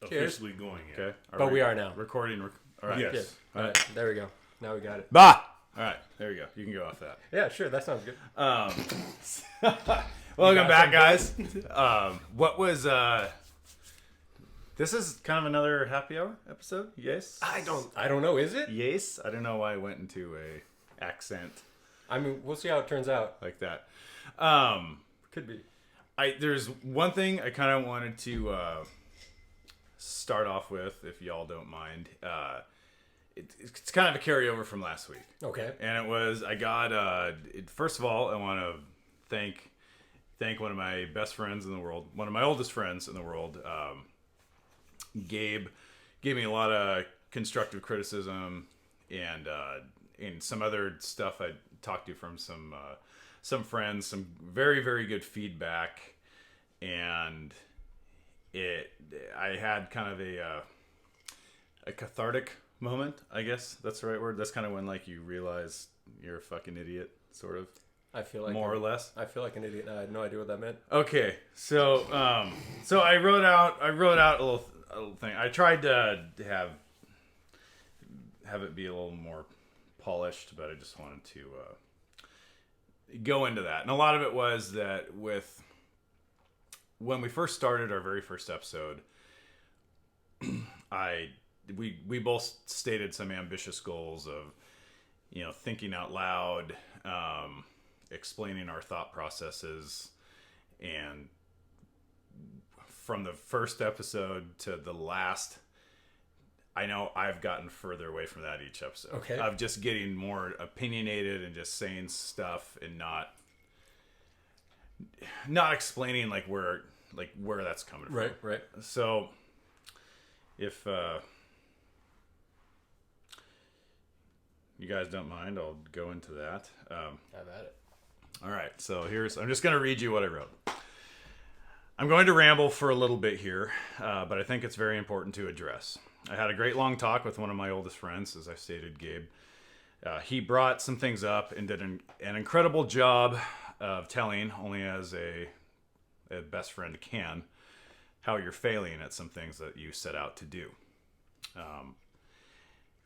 officially going yet. Okay. But we are now. Recording. All right. Yes. Good. All right. There we go. Now we got it. Bah! All right. There you go. You can go off that. Yeah, sure. That sounds good. Welcome back, guys. What was... This is kind of another happy hour episode? Yes? I don't know. Is it? Yes? I don't know why I went into a accent I mean, we'll see how it turns out. like that. Could be. There's one thing I kind of wanted to start off with, if y'all don't mind. It's kind of a carryover from last week. Okay. And it was, I got, first of all, I want to thank one of my best friends in the world, one of my oldest friends in the world. Gabe gave me a lot of constructive criticism and some other stuff I talked to from some friends, some very, very good feedback. And I had kind of a cathartic moment, I guess that's the right word. That's kind of when like you realize you're a fucking idiot, sort of. I feel like more or less. I feel like an idiot. I had no idea what that meant. Okay, so I wrote out a little thing. I tried to have it be a little more polished, but I just wanted to go into that. And a lot of it was that when we first started our very first episode, we both stated some ambitious goals of, thinking out loud, explaining our thought processes, and from the first episode to the last, I know I've gotten further away from that each episode. Okay. Of just getting more opinionated and just saying stuff and not explaining where that's coming from. Right. So if you guys don't mind, I'll go into that. Have at it. All right, so I'm just going to read you what I wrote. I'm going to ramble for a little bit here, but I think it's very important to address. I had a great long talk with one of my oldest friends, as I stated, Gabe. He brought some things up and did an incredible job of telling, only as a best friend can, how you're failing at some things that you set out to do.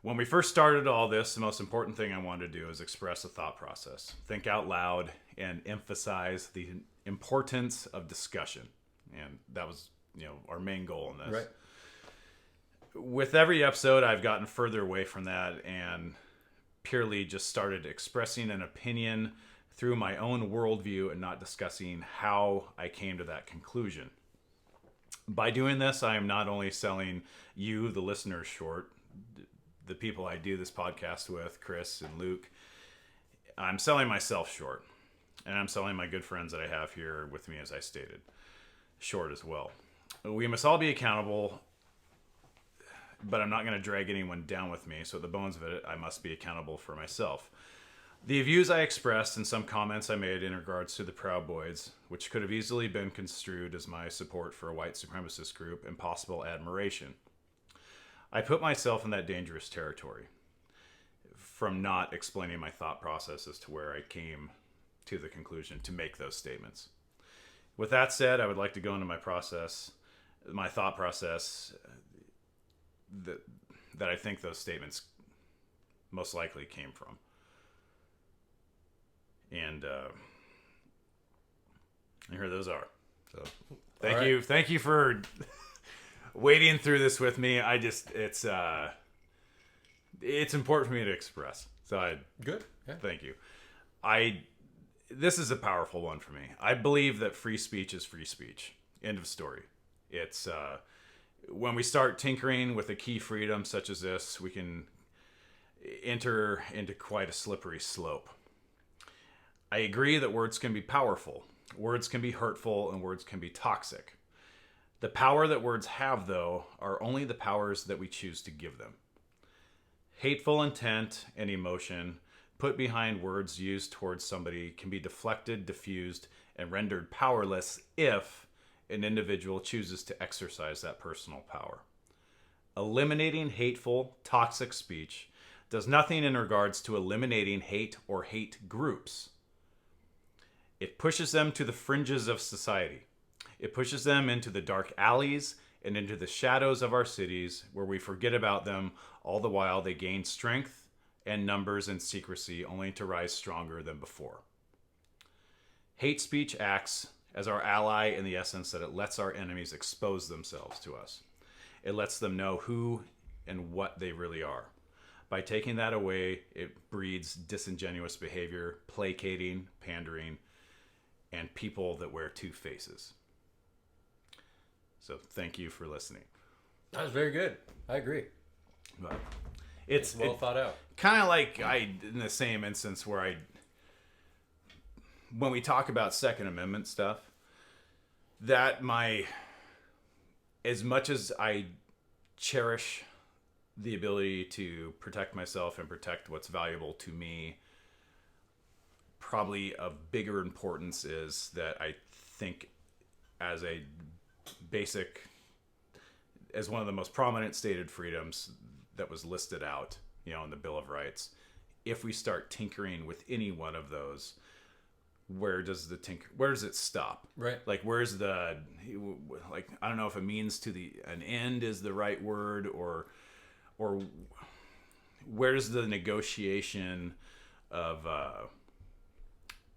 When we first started all this, the most important thing I wanted to do is express a thought process, think out loud, and emphasize the importance of discussion. And that was, our main goal in this. Right. With every episode, I've gotten further away from that and purely just started expressing an opinion through my own worldview and not discussing how I came to that conclusion. By doing this, I am not only selling you, the listeners, short, the people I do this podcast with, Chris and Luke, I'm selling myself short. And I'm selling my good friends that I have here with me, as I stated, short as well. We must all be accountable, but I'm not going to drag anyone down with me. So at the bones of it, I must be accountable for myself. The views I expressed and some comments I made in regards to the Proud Boys, which could have easily been construed as my support for a white supremacist group and possible admiration. I put myself in that dangerous territory from not explaining my thought process as to where I came to the conclusion to make those statements. With that said, I would like to go into my thought process that I think those statements most likely came from. And here those are. So thank you for wading through this with me. It's important for me to express. So Good. Yeah. Thank you. This is a powerful one for me. I believe that free speech is free speech. End of story. It's when we start tinkering with a key freedom such as this, we can enter into quite a slippery slope. I agree that words can be powerful, words can be hurtful, and words can be toxic. The power that words have, though, are only the powers that we choose to give them. Hateful intent and emotion put behind words used towards somebody can be deflected, diffused, and rendered powerless if an individual chooses to exercise that personal power. Eliminating hateful, toxic speech does nothing in regards to eliminating hate or hate groups. It pushes them to the fringes of society. It pushes them into the dark alleys and into the shadows of our cities, where we forget about them, all the while they gain strength and numbers and secrecy, only to rise stronger than before. Hate speech acts as our ally in the essence that it lets our enemies expose themselves to us. It lets them know who and what they really are. By taking that away, it breeds disingenuous behavior, placating, pandering, and people that wear two faces. So thank you for listening. That was very good. I agree. But it's well thought out. Kind of like in the same instance where when we talk about Second Amendment stuff, as much as I cherish the ability to protect myself and protect what's valuable to me, probably of bigger importance is that I think as one of the most prominent stated freedoms that was listed out, in the Bill of Rights, if we start tinkering with any one of those, where does it stop? Right. Like, where's I don't know if a means to an end is the right word, or where's the negotiation of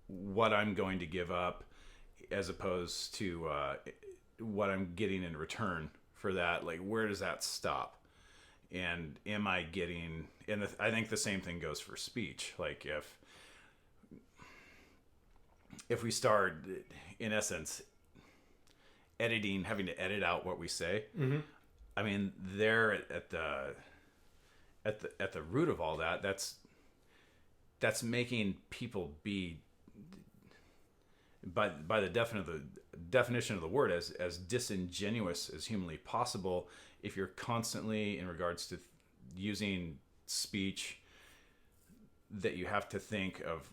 what I'm going to give up as opposed to what I'm getting in return for that? Like, where does that stop? And am I getting... And I think the same thing goes for speech. Like, if we start, in essence, having to edit out what we say, mm-hmm. I mean, they're at the root of all that. That's making people be, by the definition of the word, as disingenuous as humanly possible. If you're constantly, in regards to using speech that you have to think of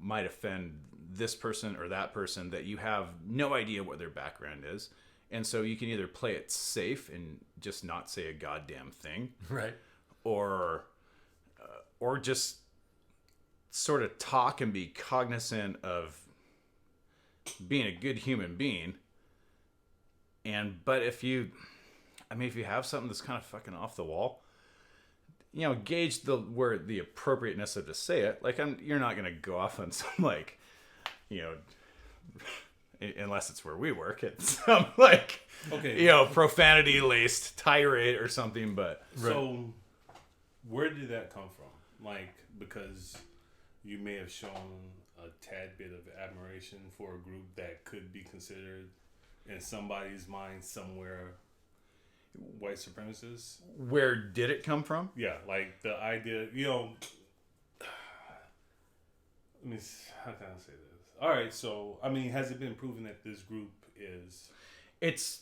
might offend this person or that person, that you have no idea what their background is, and so you can either play it safe and just not say a goddamn thing, right, or just sort of talk and be cognizant of being a good human being. But if you have something that's kind of fucking off the wall, gauge the appropriateness of to say it. Like, you're not gonna go off on some, like, unless it's where we work, it's some, like, okay, profanity laced tirade or something. But so where did that come from? Like, because you may have shown a tad bit of admiration for a group that could be considered, in somebody's mind somewhere, white supremacists. Where did it come from? Yeah, like the idea, how can I say this? All right, so, has it been proven that this group is... It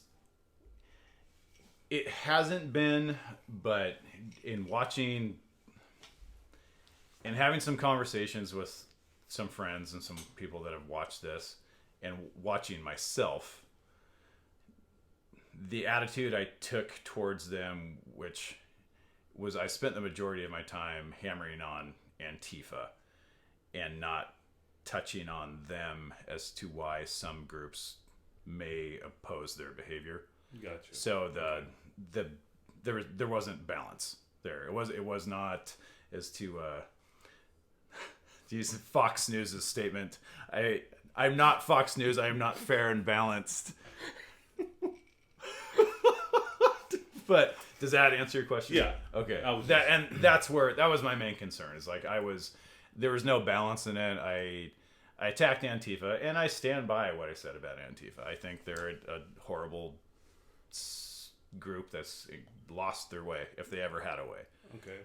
hasn't been, but in watching and having some conversations with some friends and some people that have watched this, and watching myself, the attitude I took towards them, which was I spent the majority of my time hammering on Antifa and not touching on them as to why some groups may oppose their behavior. Gotcha. So there wasn't balance there. It was not, as to use Fox News' statement, I'm not Fox News, I am not fair and balanced. But does that answer your question? Yeah. Okay. That was my main concern. Is like there was no balance in it. I attacked Antifa, and I stand by what I said about Antifa. I think they're a horrible group that's lost their way, if they ever had a way. Okay.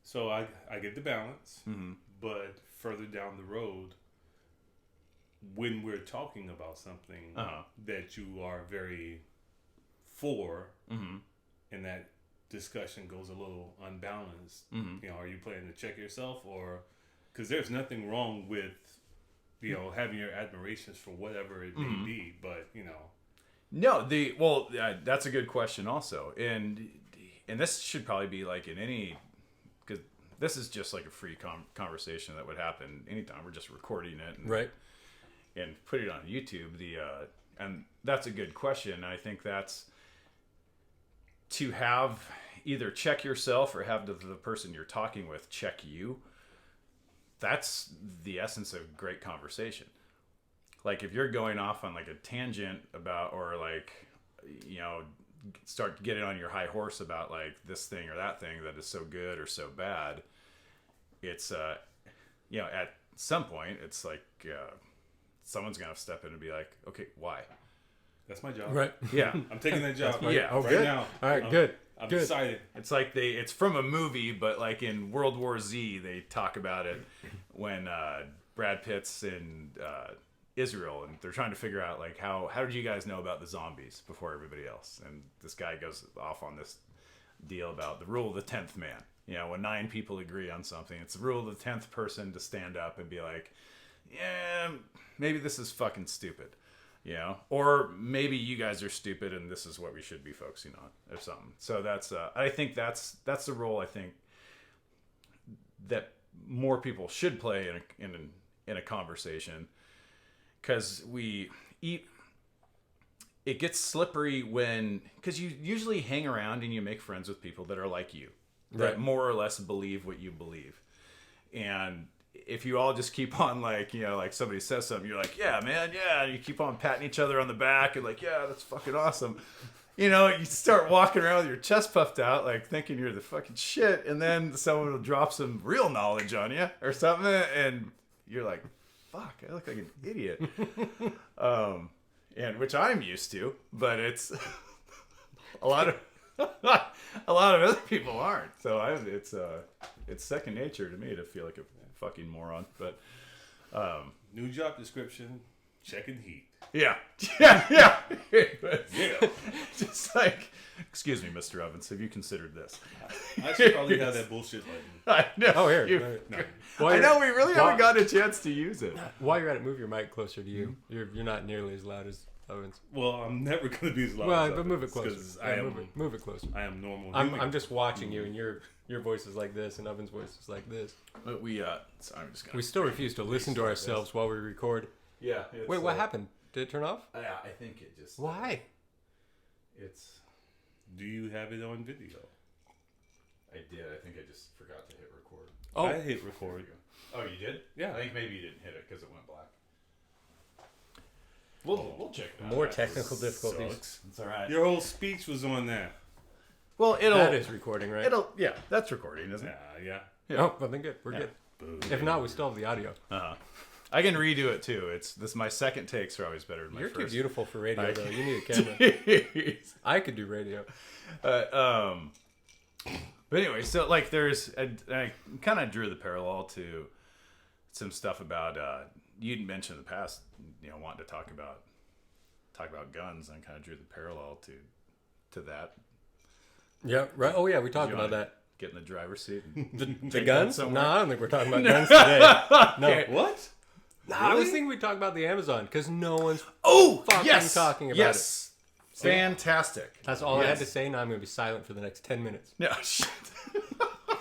So I get the balance, mm-hmm. but further down the road, when we're talking about something that you are very for, mm-hmm. and that discussion goes a little unbalanced, mm-hmm. Are you playing to check yourself, or because there's nothing wrong with having your admirations for whatever it may mm-hmm. be, but No, that's a good question also, and this should probably be like in any, because this is just like a free conversation that would happen anytime. We're just recording it, and put it on YouTube. And that's a good question. I think that's to have either check yourself or have the person you're talking with check you, that's the essence of great conversation. Like if you're going off on like a tangent about, or like, you know, start getting on your high horse about like this thing or that thing that is so good or so bad, it's you know, at some point it's like someone's gonna step in and be like, okay, why? That's my job. Right. Yeah. I'm taking that job. Yeah. Oh, right good. now. All right, good. I'm Good. excited. It's like it's from a movie, but like in World War Z, they talk about it when Brad Pitt's in Israel, and they're trying to figure out like how did you guys know about the zombies before everybody else? And this guy goes off on this deal about the rule of the 10th man. You know, when 9 people agree on something, it's the rule of the 10th person to stand up and be like, yeah, maybe this is fucking stupid. You know, or maybe you guys are stupid and this is what we should be focusing on or something. So that's I think that's the role I think that more people should play in a conversation, because it gets slippery because you usually hang around and you make friends with people that are like you, that more or less believe what you believe. And if you all just keep on like, you know, like somebody says something, you're like, yeah, man, yeah. And you keep on patting each other on the back and like, yeah, that's fucking awesome. You know, you start walking around with your chest puffed out, like thinking you're the fucking shit. And then someone will drop some real knowledge on you or something. And you're like, fuck, I look like an idiot. And which I'm used to, but it's a lot of other people aren't. So it's second nature to me to feel like a fucking moron. But New job description, checking heat. yeah. Yeah. Just like, excuse me, Mr. Evans, have you considered this? I should probably have that bullshit button. I know. Oh, here. No. While I you're- know we really while- haven't gotten a chance to use it. While you're at it, move your mic closer to you. You're not nearly as loud as Owens. Well, I'm never going to be as loud Well, as but move it Evans, closer. 'cause Yeah, move it closer. I am normal. I'm just watching you, and your voice is like this, and Oven's voice is like this. But so I'm just gonna. We still refuse to listen to ourselves while we record. Yeah. Wait, what happened? Did it turn off? Yeah, I think it just. Why? It's. Do you have it on video? I did. I think I just forgot to hit record. Oh, I hit record. Oh, you did? Yeah. I think maybe you didn't hit it because it went black. We'll check it out. more technical difficulties. Sucks. It's all right. Your whole speech was on that. Well, That is recording, right? yeah, that's recording, isn't it? Yeah. Oh, well, then good. We're good. Boo. If not, we still have the audio. I can redo it too. My second takes are always better than my You're too first. beautiful for radio, though. You need a camera. I could do radio. But anyway, so like I kind of drew the parallel to some stuff about you'd mentioned in the past, you know, wanting to talk about guns, and kind of drew the parallel to that. Yeah, right. Oh, yeah, we talked You about wanna that. Get in the driver's seat. The that guns? No, somewhere? I don't think we're talking about guns today. No. Okay. What? I was thinking we'd talk about the Amazon, because no one's Oh, fucking yes, talking about yes, fantastic. That's all I had Yes. to say. Now I'm going to be silent for the next 10 minutes. No, shit.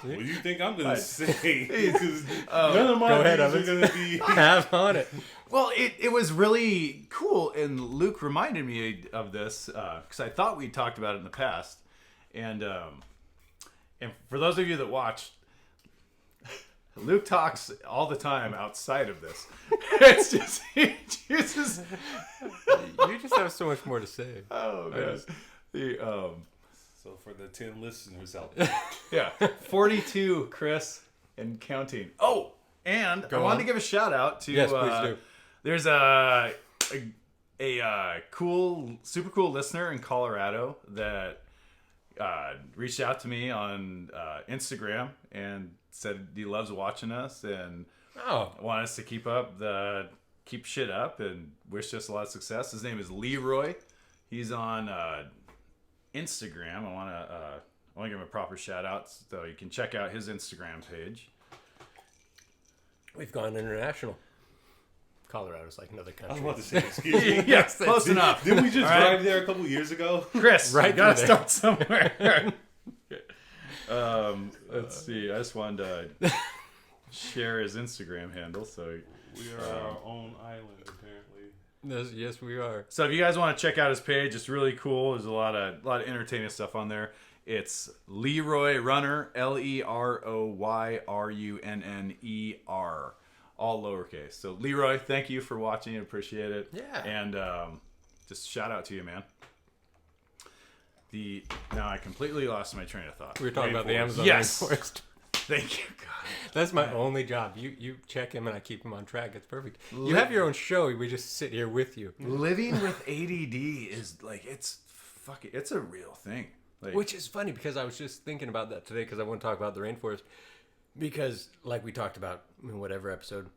What do you think I'm gonna say? Because none of my Go ahead, views Evans. are gonna be. Have on it. Well, it was really cool, and Luke reminded me of this because I thought we talked about it in the past, and for those of you that watched, Luke talks all the time outside of this. It's just he just You just have so much more to say. oh man, So for the 10 listeners out there, yeah, 42, Chris, and counting. Oh, and I wanted to give a shout out to Yes, please do. There's a cool, super cool listener in Colorado that reached out to me on Instagram and said he loves watching us and Oh, want us to keep shit up and wish us a lot of success. His name is Leroy. He's on Instagram. I want to give him a proper shout out, so you can check out his Instagram page. we've gone international. Colorado's like another I was country. about to say, excuse me. Yes, close enough. Didn't we just All right. drive there a couple years ago? Chris, Right you gotta through there. start somewhere. Let's see. I just wanted to share his Instagram handle. So We are our own island, apparently. Yes, we are. So if you guys want to check out his page, it's really cool. There's a lot of entertaining stuff on there. It's Leroy Runner, LeroyRunner, all lowercase. So Leroy, thank you for watching. Appreciate it. Yeah. And just shout out to you, man. Now I completely lost my train of thought. We were talking about the Amazon Yes. Rainforest. Thank you, God. That's my only job. You check him and I keep him on track. It's perfect. You have your own show. We just sit here with you. Living with ADD is like it's a real thing. Like, Which is funny because I was just thinking about that today because I want to talk about the rainforest. Because like we talked about in whatever episode,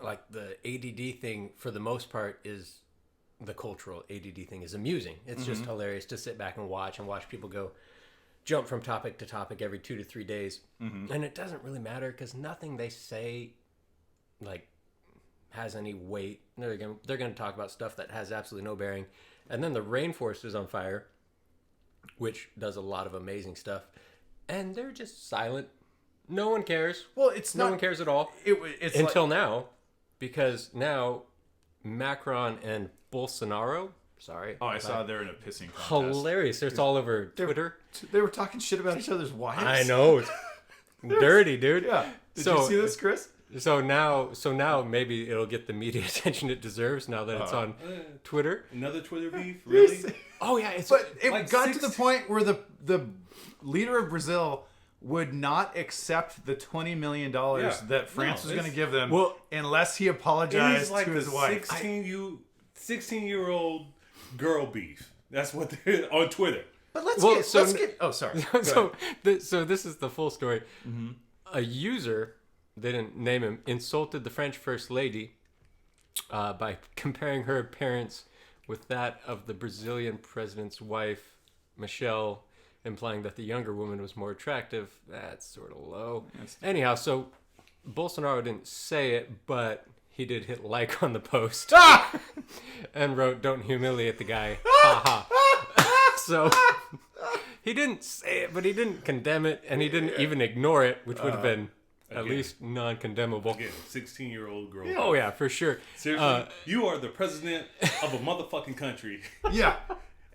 like the ADD thing for the most part is the cultural ADD thing is amusing. It's just hilarious to sit back and watch people go jump from topic to topic every 2 to 3 days. And it doesn't really matter because nothing they say like has any weight. They're going to talk about stuff that has absolutely no bearing. And then the rainforest is on fire, which does a lot of amazing stuff. And they're just silent. No one cares. Well, no one cares at all. It's until now, because now Macron and Bolsonaro. Sorry. Oh, I saw they're in a pissing contest. Hilarious. It's all over Twitter. They were talking shit about each other's wives. I know. It's dirty, dude. Yeah. Did you see this, Chris? So now maybe it'll get the media attention it deserves now that it's on Twitter. Another Twitter beef? Really? Oh yeah, But it like got to the point where the leader of Brazil would not accept the $20 million that France was going to give them unless he apologized like to his wife. 16-year-old girl beef. That's what they're on Twitter. But let's get. Oh, sorry. So this is the full story. A user, they didn't name him, insulted the French First Lady by comparing her appearance with that of the Brazilian president's wife, Michelle, implying that the younger woman was more attractive. That's sort of low. Anyhow, so Bolsonaro didn't say it, but he did hit like on the post and wrote, "Don't humiliate the guy." Ha ha. So he didn't say it, but he didn't condemn it, and he didn't even ignore it, which would have been at least non-condemnable. Again, 16-year-old girl. Oh yeah, for sure. Seriously, you are the president of a motherfucking country. Yeah.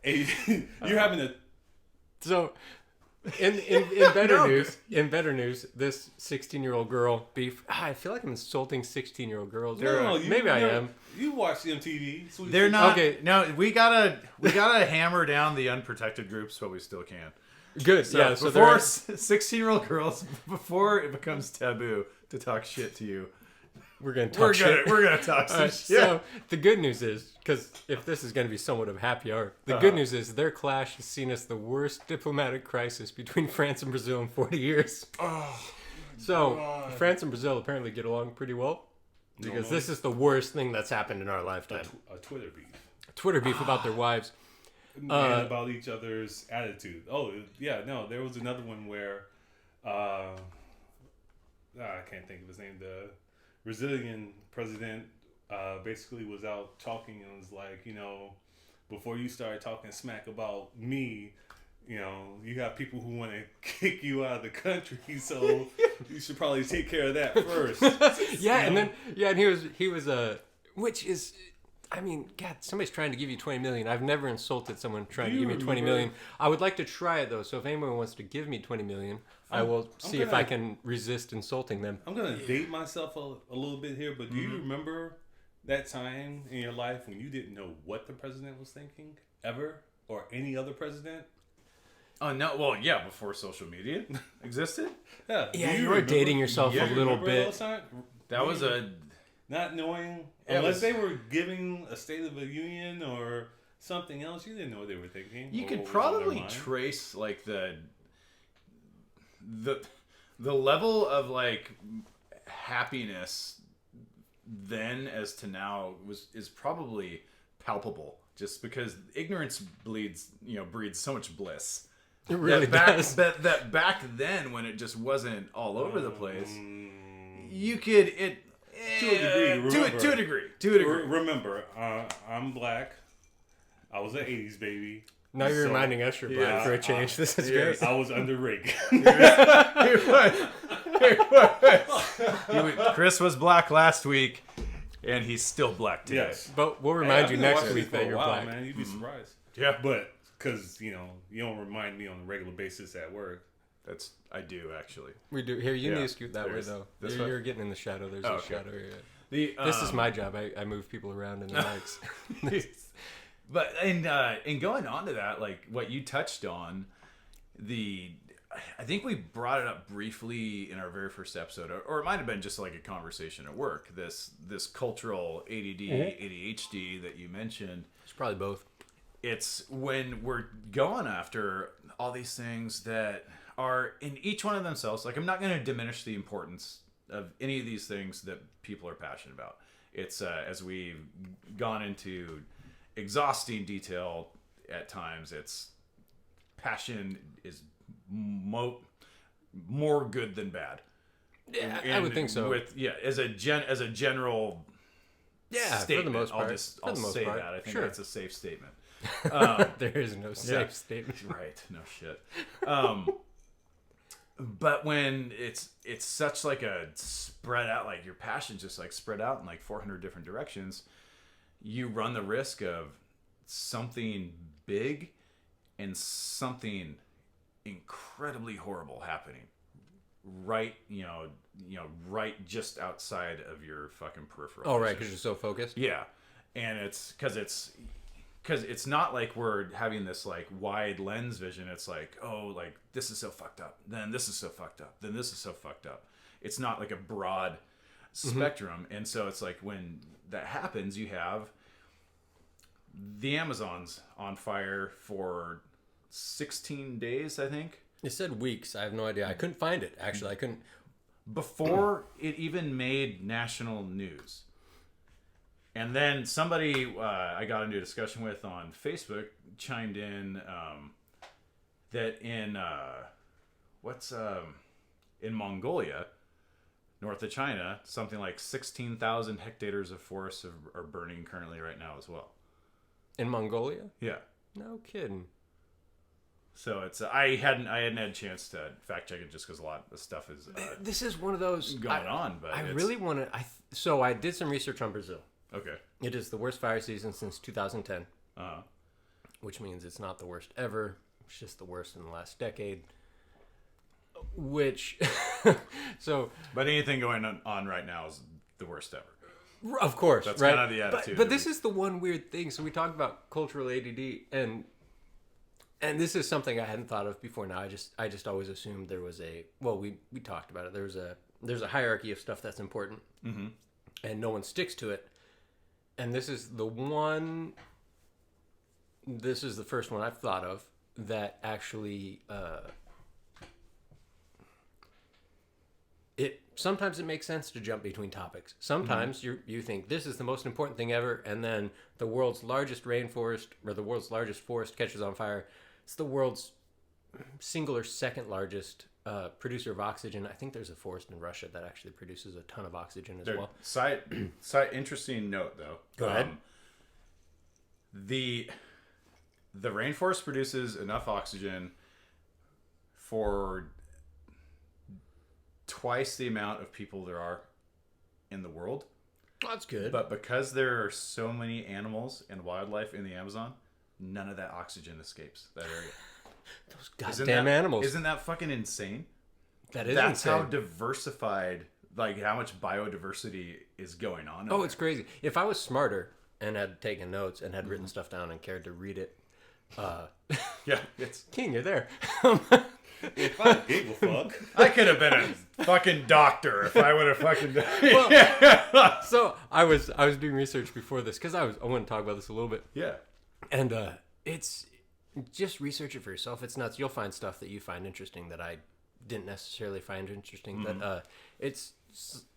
And you're having a... So, in better news, this 16-year-old girl beef. I feel like I'm insulting 16-year-old girls. Maybe I am. You watch MTV. So They're not. Okay. No, we gotta hammer down the unprotected groups, but we still can. Good. So yeah. So before 16-year-old girls, before it becomes taboo to talk shit to you, we're gonna talk shit. We're gonna talk some shit. So the good news is, because if this is gonna be somewhat of a happy hour, the good news is their clash is seen as the worst diplomatic crisis between France and Brazil in 40 years. France and Brazil apparently get along pretty well because this is the worst thing that's happened in our lifetime. A Twitter beef. Twitter beef about their wives. And about each other's attitude. Oh, yeah, no, there was another one where, I can't think of his name, the Brazilian president basically was out talking and was like, before you start talking smack about me, you got people who want to kick you out of the country, so you should probably take care of that first. And he was which is... I mean, God, somebody's trying to give you $20 million. I've never insulted someone trying to give me $20 million. I would like to try it, though. So if anyone wants to give me $20 million, I will see if I can resist insulting them. I'm going to date myself a little bit here, but do you remember that time in your life when you didn't know what the president was thinking, ever? Or any other president? Oh, no. Well, yeah, before social media existed. Yeah, you were dating yourself a little bit. That was not knowing, unless they were giving a State of the Union or something else, you didn't know what they were thinking. You could probably trace like the level of like happiness then as to now is probably palpable, just because ignorance breeds so much bliss. It really does. That back then, when it just wasn't all over the place, you could to a degree. Remember, I'm black. I was an 80s baby. Now you're reminding us you're black for a change. This is great. I was under Rick. Chris was black last week. and he's still black today. Yes. But we'll remind I've you been next watching week this for that a you're while, black. man. You'd be surprised. Yeah, But because you don't remind me on a regular basis at work. I do actually. We do. Here, you Yeah, need to scoot that way, there's- though. this You're way? getting in the shadow. There's Oh, a okay. shadow here. This is my job. I move people around in the mics. But in going on to that, like what you touched on, I think we brought it up briefly in our very first episode, or it might have been just like a conversation at work. This cultural ADD, ADHD that you mentioned. It's probably both. It's when we're going after all these things that are in each one of themselves. Like, I'm not going to diminish the importance of any of these things that people are passionate about. It's as we've gone into exhausting detail at times, it's passion is more good than bad. Yeah, I would think so. As a general statement, for the most part. I'll say that. I think that's a safe statement. There is no safe statement. Right, no shit. But when it's such like a spread out, like your passion's just like spread out in like 400 different directions, you run the risk of something big and something incredibly horrible happening right just outside of your fucking peripheral. Oh, right, because you're so focused. Yeah, and it's because it's not like we're having this like wide lens vision. It's like, oh, like this is so fucked up, then this is so fucked up, then this is so fucked up. It's not like a broad spectrum. And so it's like when that happens, you have the Amazons on fire for 16 days, I think. It said weeks. I have no idea. I couldn't find it. Actually, I couldn't. Before it even made national news. And then somebody I got into a discussion with on Facebook chimed in that in in Mongolia, north of China, something like 16,000 hectares of forests are burning currently right now as well. In Mongolia? Yeah. No kidding. So it's I hadn't had a chance to fact check it just because a lot of stuff is This is one of those going on. But I really want to. So I did some research on Brazil. Okay. It is the worst fire season since 2010, Uh-huh. which means it's not the worst ever. It's just the worst in the last decade. Which, But anything going on right now is the worst ever. Of course, That's right? kind of the attitude. But this is the one weird thing. So we talked about cultural ADD, and this is something I hadn't thought of before. Now I just always assumed there was we talked about it. There's a hierarchy of stuff that's important, and no one sticks to it. And this is the one. This is the first one I've thought of that actually. Sometimes it makes sense to jump between topics. Sometimes you think this is the most important thing ever, and then the world's largest rainforest or the world's largest forest catches on fire. It's the world's single or second largest producer of oxygen. I think there's a forest in Russia that actually produces a ton of oxygen as well. Side interesting note though. Go ahead. The rainforest produces enough oxygen for twice the amount of people there are in the world. Oh, that's good. But because there are so many animals and wildlife in the Amazon, none of that oxygen escapes that area. Those goddamn animals. Isn't that fucking insane? That's insane. How how diversified, like how much biodiversity is going on. Oh, it's crazy. If I was smarter and had taken notes and had written stuff down and cared to read it, yeah, it's King, you're there. If I gave a fuck. I could have been a fucking doctor if I would have fucking. Well, so I was doing research before this because I want to talk about this a little bit. Yeah. And it's just research it for yourself. It's nuts. You'll find stuff that you find interesting that I didn't necessarily find interesting. But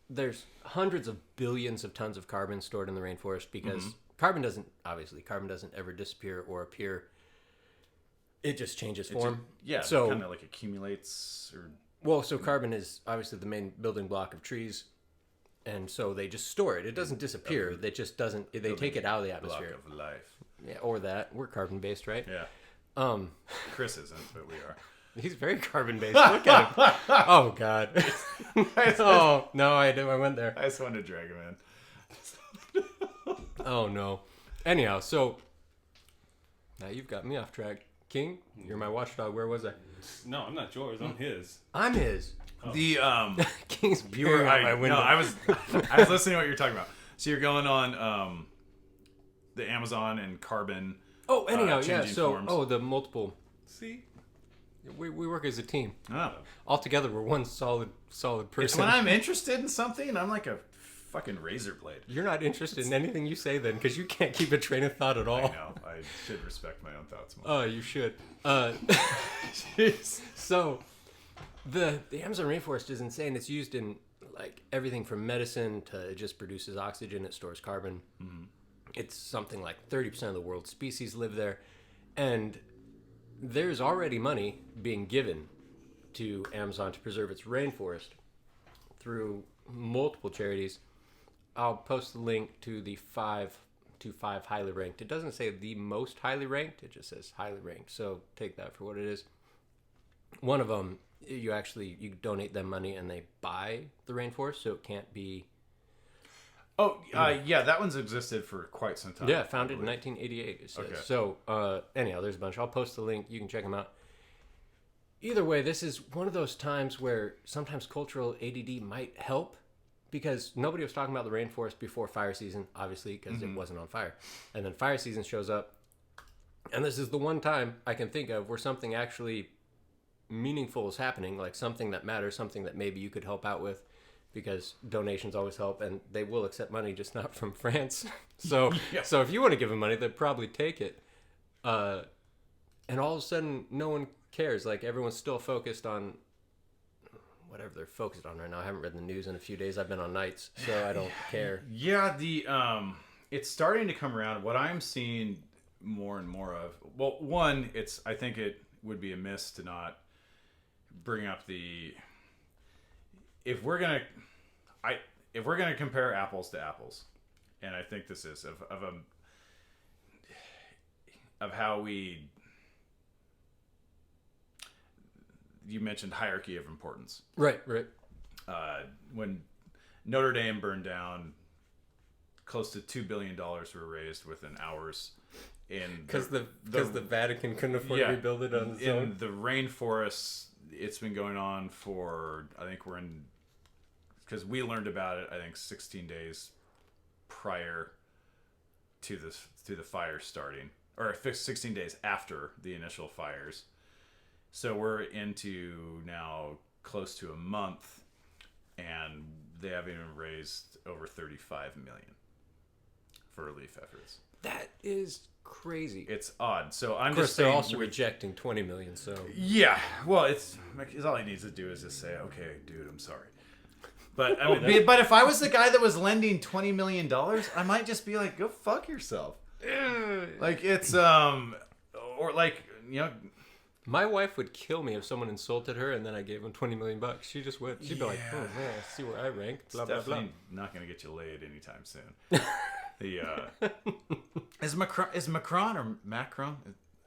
there's hundreds of billions of tons of carbon stored in the rainforest because carbon doesn't ever disappear or appear. It just changes form. So kind of like accumulates so carbon is obviously the main building block of trees. And so they just store it. It doesn't disappear. It just doesn't. They take it out of the atmosphere. Block of life. Yeah, or that. We're carbon based, right? Yeah. Chris isn't, but we are. He's very carbon based. Look at him. Oh God. Oh no, I went there. I just wanted to drag him Oh no. Anyhow, so now you've got me off track. King, you're my watchdog. Where was I? No, I'm not yours. I'm his. I'm his. The King's you were peering out my window. No, I was listening to what you're talking about. So you're going on the Amazon and Carbon. Oh, anyhow, yeah. changing So, forms. the multiple. See? We work as a team. Oh. All together, we're one solid person. It's when I'm interested in something, I'm like a fucking razor blade. You're not interested in anything you say then, because you can't keep a train of thought at all. I know. I should respect my own thoughts more. Oh, you should. So, the Amazon rainforest is insane. It's used in like everything from medicine to it just produces oxygen. It stores carbon. Mm-hmm. It's something like 30% of the world's species live there, and there's already money being given to Amazon to preserve its rainforest through multiple charities. I'll post the link to the five highly ranked. It doesn't say the most highly ranked. It just says highly ranked. So take that for what it is. One of them, you donate them money and they buy the rainforest, so it can't be. Oh, yeah, that one's existed for quite some time. Yeah, founded in 1988. It says. Okay. So anyhow, there's a bunch. I'll post the link. You can check them out. Either way, this is one of those times where sometimes cultural ADD might help, because nobody was talking about the rainforest before fire season, obviously, because it wasn't on fire. And then fire season shows up. And this is the one time I can think of where something actually meaningful is happening, like something that matters, something that maybe you could help out with, because donations always help, and they will accept money, just not from France. So, Yeah. So if you want to give them money, they'd probably take it. And all of a sudden, no one cares. Like, everyone's still focused on whatever they're focused on right now. I haven't read the news in a few days. I've been on nights, so I don't care. Yeah, it's starting to come around. What I'm seeing more and more of, well, one, I think it would be amiss to not bring up if we're gonna compare apples to apples, and I think this is of how you mentioned hierarchy of importance. Right. When Notre Dame burned down, close to $2 billion were raised within hours. Because the Vatican couldn't afford to rebuild it on its own. In the rainforest, it's been going on for, I think because we learned about it, I think 16 days prior to the fire starting, or 16 days after the initial fires. So we're into now close to a month, and they haven't even raised over $35 million for relief efforts. That is crazy. It's odd. So I'm of course, just saying, they're also rejecting $20 million. So yeah, well, it's all he needs to do is just say, "Okay, dude, I'm sorry." But I mean, but if I was the guy that was lending $20 million, I might just be like, "Go fuck yourself." Like it's or like, you know. My wife would kill me if someone insulted her and then I gave him $20 million. She just would. She'd be like, "Oh man, see where I rank." Blah blah blah. Definitely not going to get you laid anytime soon. Is Macron or Macron?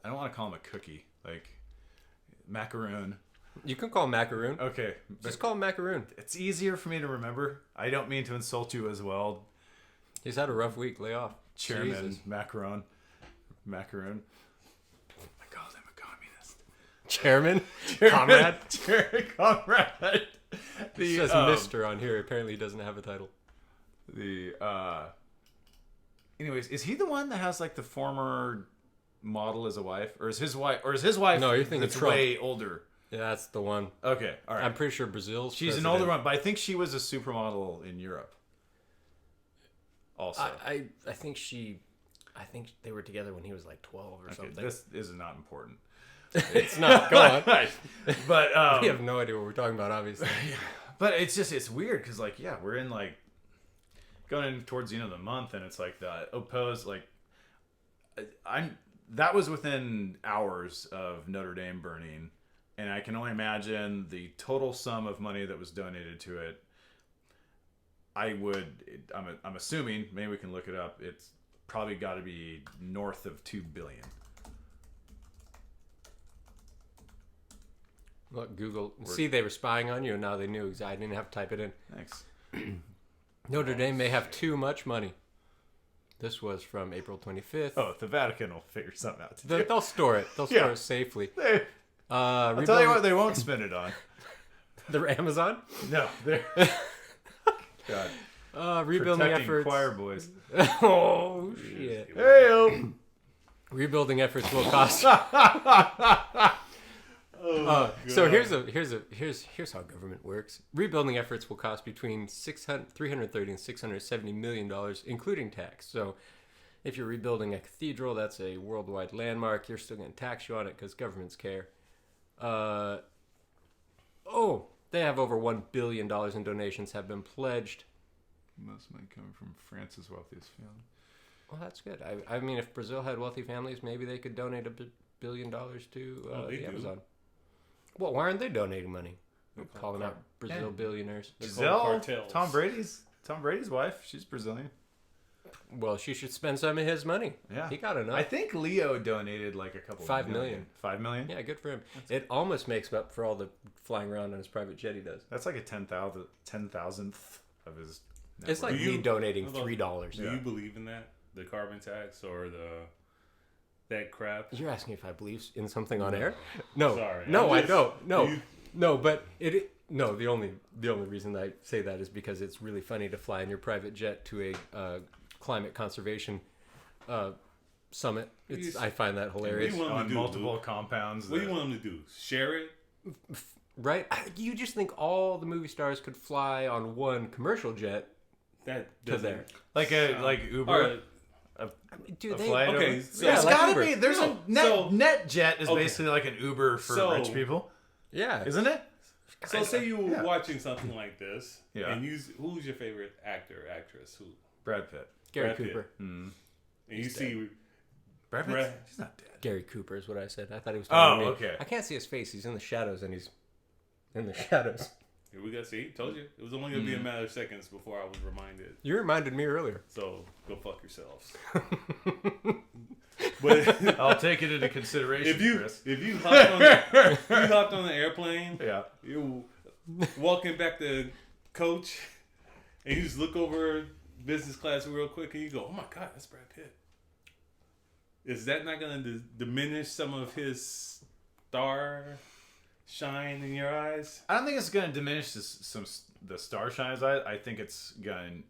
I don't want to call him a cookie. Like macaroon. You can call him macaroon. Okay, Just call him macaroon. it's easier for me to remember. I don't mean to insult you as well, He's had a rough week. Lay off. Chairman Jesus. Macaroon. I called him a communist. Chairman? Comrade? Comrade. It says Mr. on here. Apparently he doesn't have a title. Anyways, is he the one that has like the former model as a wife, or is his wife? No, you're thinking that's Trump. way older. Yeah, that's the one. Okay, all right. I'm pretty sure Brazil's She's president. an older one, but I think she was a supermodel in Europe. Also, I think they were together when he was like 12 or something. this is not important. It's not. Go on. But We have no idea what we're talking about, obviously. but it's weird because like we're in like going in towards the end of the month, and it's like the opposed like that was within hours of Notre Dame burning, and I can only imagine the total sum of money that was donated to it. I'm assuming, maybe we can look it up, it's probably got to be north of $2 billion. Look, Google. See, they were spying on you, and now they knew exactly. I didn't have to type it in. Thanks. Notre Dame may have too much money. This was from April 25th. Oh, the Vatican will figure something out to do. They'll store it. They'll store it safely. I'll tell you what, they won't spend it on. The Amazon? No, they're God. Rebuilding Protecting efforts. choir boys. Oh shit! Hey, Rebuilding efforts will cost. So here's how government works. Rebuilding efforts will cost between 330 and 670 million dollars, including tax. So, if you're rebuilding a cathedral, that's a worldwide landmark. You're still going to tax you on it because governments care. They have over $1 billion in donations have been pledged. most money coming from France's wealthiest family. Well, that's good. I mean, if Brazil had wealthy families, maybe they could donate $1 billion to the Amazon. Well, why aren't they donating money? They're calling out Brazil billionaires. Giselle, Tom Brady's wife, she's Brazilian. Well, she should spend some of his money. Yeah, he got enough. I think Leo donated like a couple. 5 million. 5 million. Yeah, good for him. It almost makes up for all the flying around on his private jet he does. That's like a 10,000th of his. Net It's worth. like me donating $3. Do you believe in that? The carbon tax or that crap? You're asking if I believe in something on air? No, Sorry. no, I don't. No, you- no, but no. The only reason I say that is because it's really funny to fly in your private jet to a climate conservation summit. I find that hilarious. What do you want on to do, multiple Luke? compounds. What do you want them to do? Share it? Right? You just think all the movie stars could fly on one commercial jet That to doesn't- there? like Uber. All right. Dude, A flight over? Okay, so Yeah, There's like gotta Uber. be. There's No, a NetJet is okay. basically like an Uber for So- rich people, Yeah. isn't it? So say you were Yeah. watching something like this, Yeah. and who's your favorite actor, actress? Who? Brad Pitt. Gary Brad Pitt. Cooper. And you He's see, Brad Pitt. Brad- He's not dead. Gary Cooper is what I said. I thought he was talking to me. okay. I can't see his face. He's in the shadows, and he's in the shadows. here we go. See, told you. It was only gonna be a matter of seconds before I was reminded. You reminded me earlier. So go fuck yourselves. But I'll take it into consideration, Chris. if you hopped on the airplane, Yeah. you walking back to coach, and you just look over business class real quick, and you go, "Oh my god, that's Brad Pitt." Is that not going to diminish some of his star shine in your eyes? I don't think it's going to diminish the star shines. I think it's going.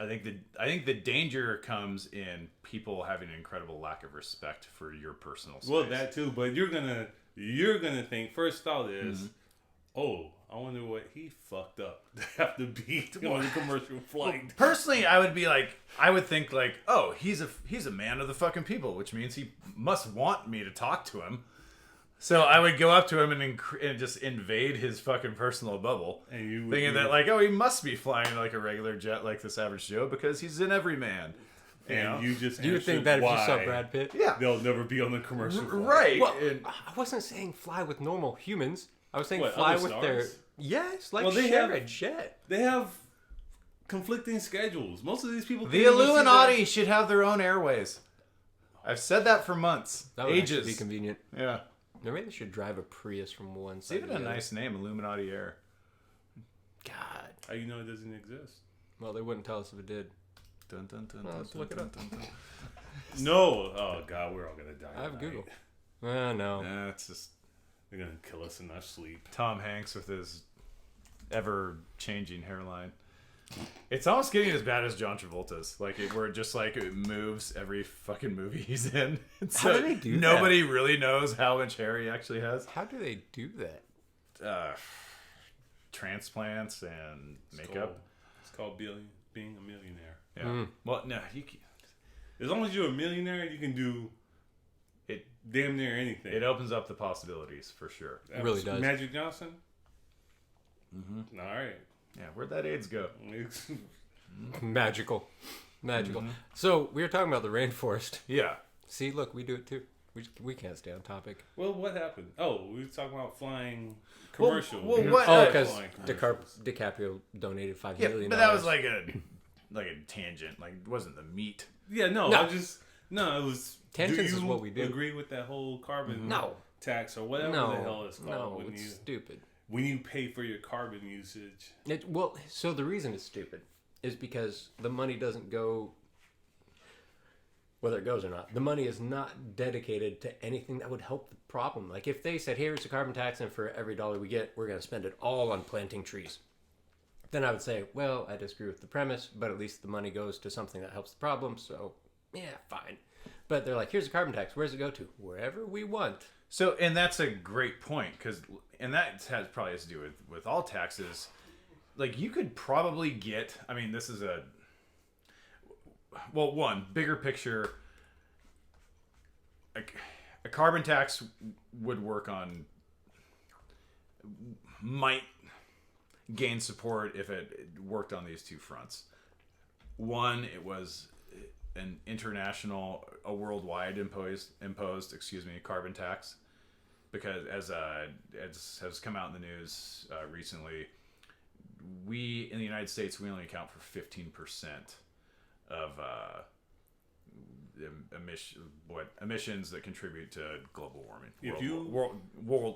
I think the danger comes in people having an incredible lack of respect for your personal space. Well, that too, but you're gonna think. First thought is, oh, I wonder what he fucked up to have to be on a commercial flight. Personally, I would think like, oh, he's a man of the fucking people, which means he must want me to talk to him. So I would go up to him and just invade his fucking personal bubble, And you thinking that like, oh, he must be flying like a regular jet like this average Joe because he's an everyman. and you just You would think that if you saw Brad Pitt? Yeah, they'll never be on the commercial flight. right. Well, I wasn't saying fly with normal humans. I was saying What, fly other with their... stars? Yes, like Well, they share have- a jet. They have conflicting schedules. Most of these people. The can't even see Illuminati should have their own airways. I've said that for months, That would actually ages. be convenient. Yeah, Maybe they should drive a Prius from one it's side even to a the other. nice name, Illuminati Air. God. How you know it doesn't exist? Well, they wouldn't tell us if it did. Dun, dun, dun, Well, dun, let's dun, look it dun, up. dun, dun. No. Oh God, we're all gonna die. I have tonight. Google. No. Nah, it's just They're gonna kill us in our sleep. Tom Hanks with his ever-changing hairline. It's almost getting as bad as John Travolta's. Where it just like it moves every fucking movie he's in. How do they do that? Nobody really knows how much hair he actually has. How do they do that? Transplants and makeup. It's called being a millionaire. Yeah. Well, no, As long as you're a millionaire, you can do it. damn near anything. It opens up the possibilities for sure. It really does. Magic Johnson. Mm-hmm. All right. Yeah, where'd that AIDS go? Magical. So, we were talking about the rainforest. Yeah. See, look, we do it too. We can't stay on topic. Well, what happened? Oh, we were talking about flying commercial. well, what- Oh, Uh, because flying commercials. DiCaprio donated $5 Yeah, million. but that was like a tangent. Like, it wasn't the meat. Yeah, no, No. it was. Tangents do is you what we do. Agree with that whole carbon No. tax or whatever no, the hell it's called no, it's stupid. when you pay for your carbon usage. Well, so the reason it's stupid is because the money doesn't go. whether it goes or not. The money is not dedicated to anything that would help the problem. Like if they said, here's a carbon tax, and for every dollar we get, we're going to spend it all on planting trees. Then I would say, well, I disagree with the premise, but at least the money goes to something that helps the problem. So, yeah, fine. But they're like, here's a carbon tax. Where does it go to? Wherever we want. So, and that's a great point, and that probably has to do with all taxes. Like, you could probably get, I mean, this is one, bigger picture, a carbon tax would work on, might gain support if it worked on these two fronts. One, it was an international, a worldwide imposed, carbon tax, because as has come out in the news recently, we in the United States, we only account for 15% of emissions that contribute to global warming.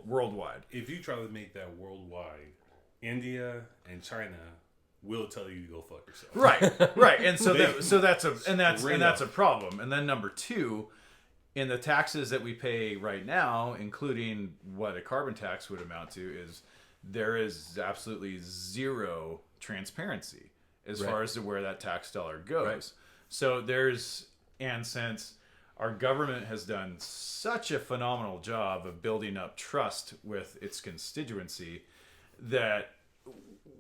Worldwide. If you try to make that worldwide, India and China will tell you to go fuck yourself. Right, and so that's a problem. And then number two, in the taxes that we pay right now, including what a carbon tax would amount to, is there is absolutely zero transparency as far as to where that tax dollar goes. Right. So since our government has done such a phenomenal job of building up trust with its constituency, that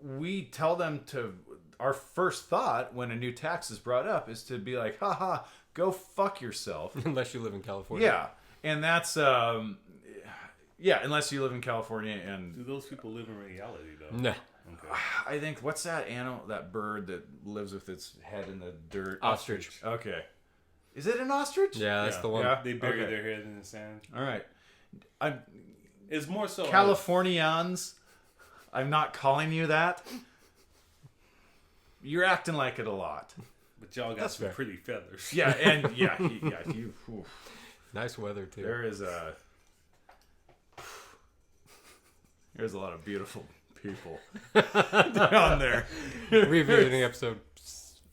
we tell them to, our first thought when a new tax is brought up is to be like, haha, go fuck yourself. Unless you live in California. Yeah. And that's, unless you live in California. And do those people live in reality though? No. Okay. I think, what's that animal, that bird that lives with its head in the dirt? Ostrich. Okay. Is it an ostrich? Yeah, that's the one. Yeah? They bury their head in the sand. All right. It's more so Californians. I'm not calling you that. You're acting like it a lot. But y'all got some pretty feathers. Yeah, and you. Nice weather too. There's a lot of beautiful people down there. Revisiting episode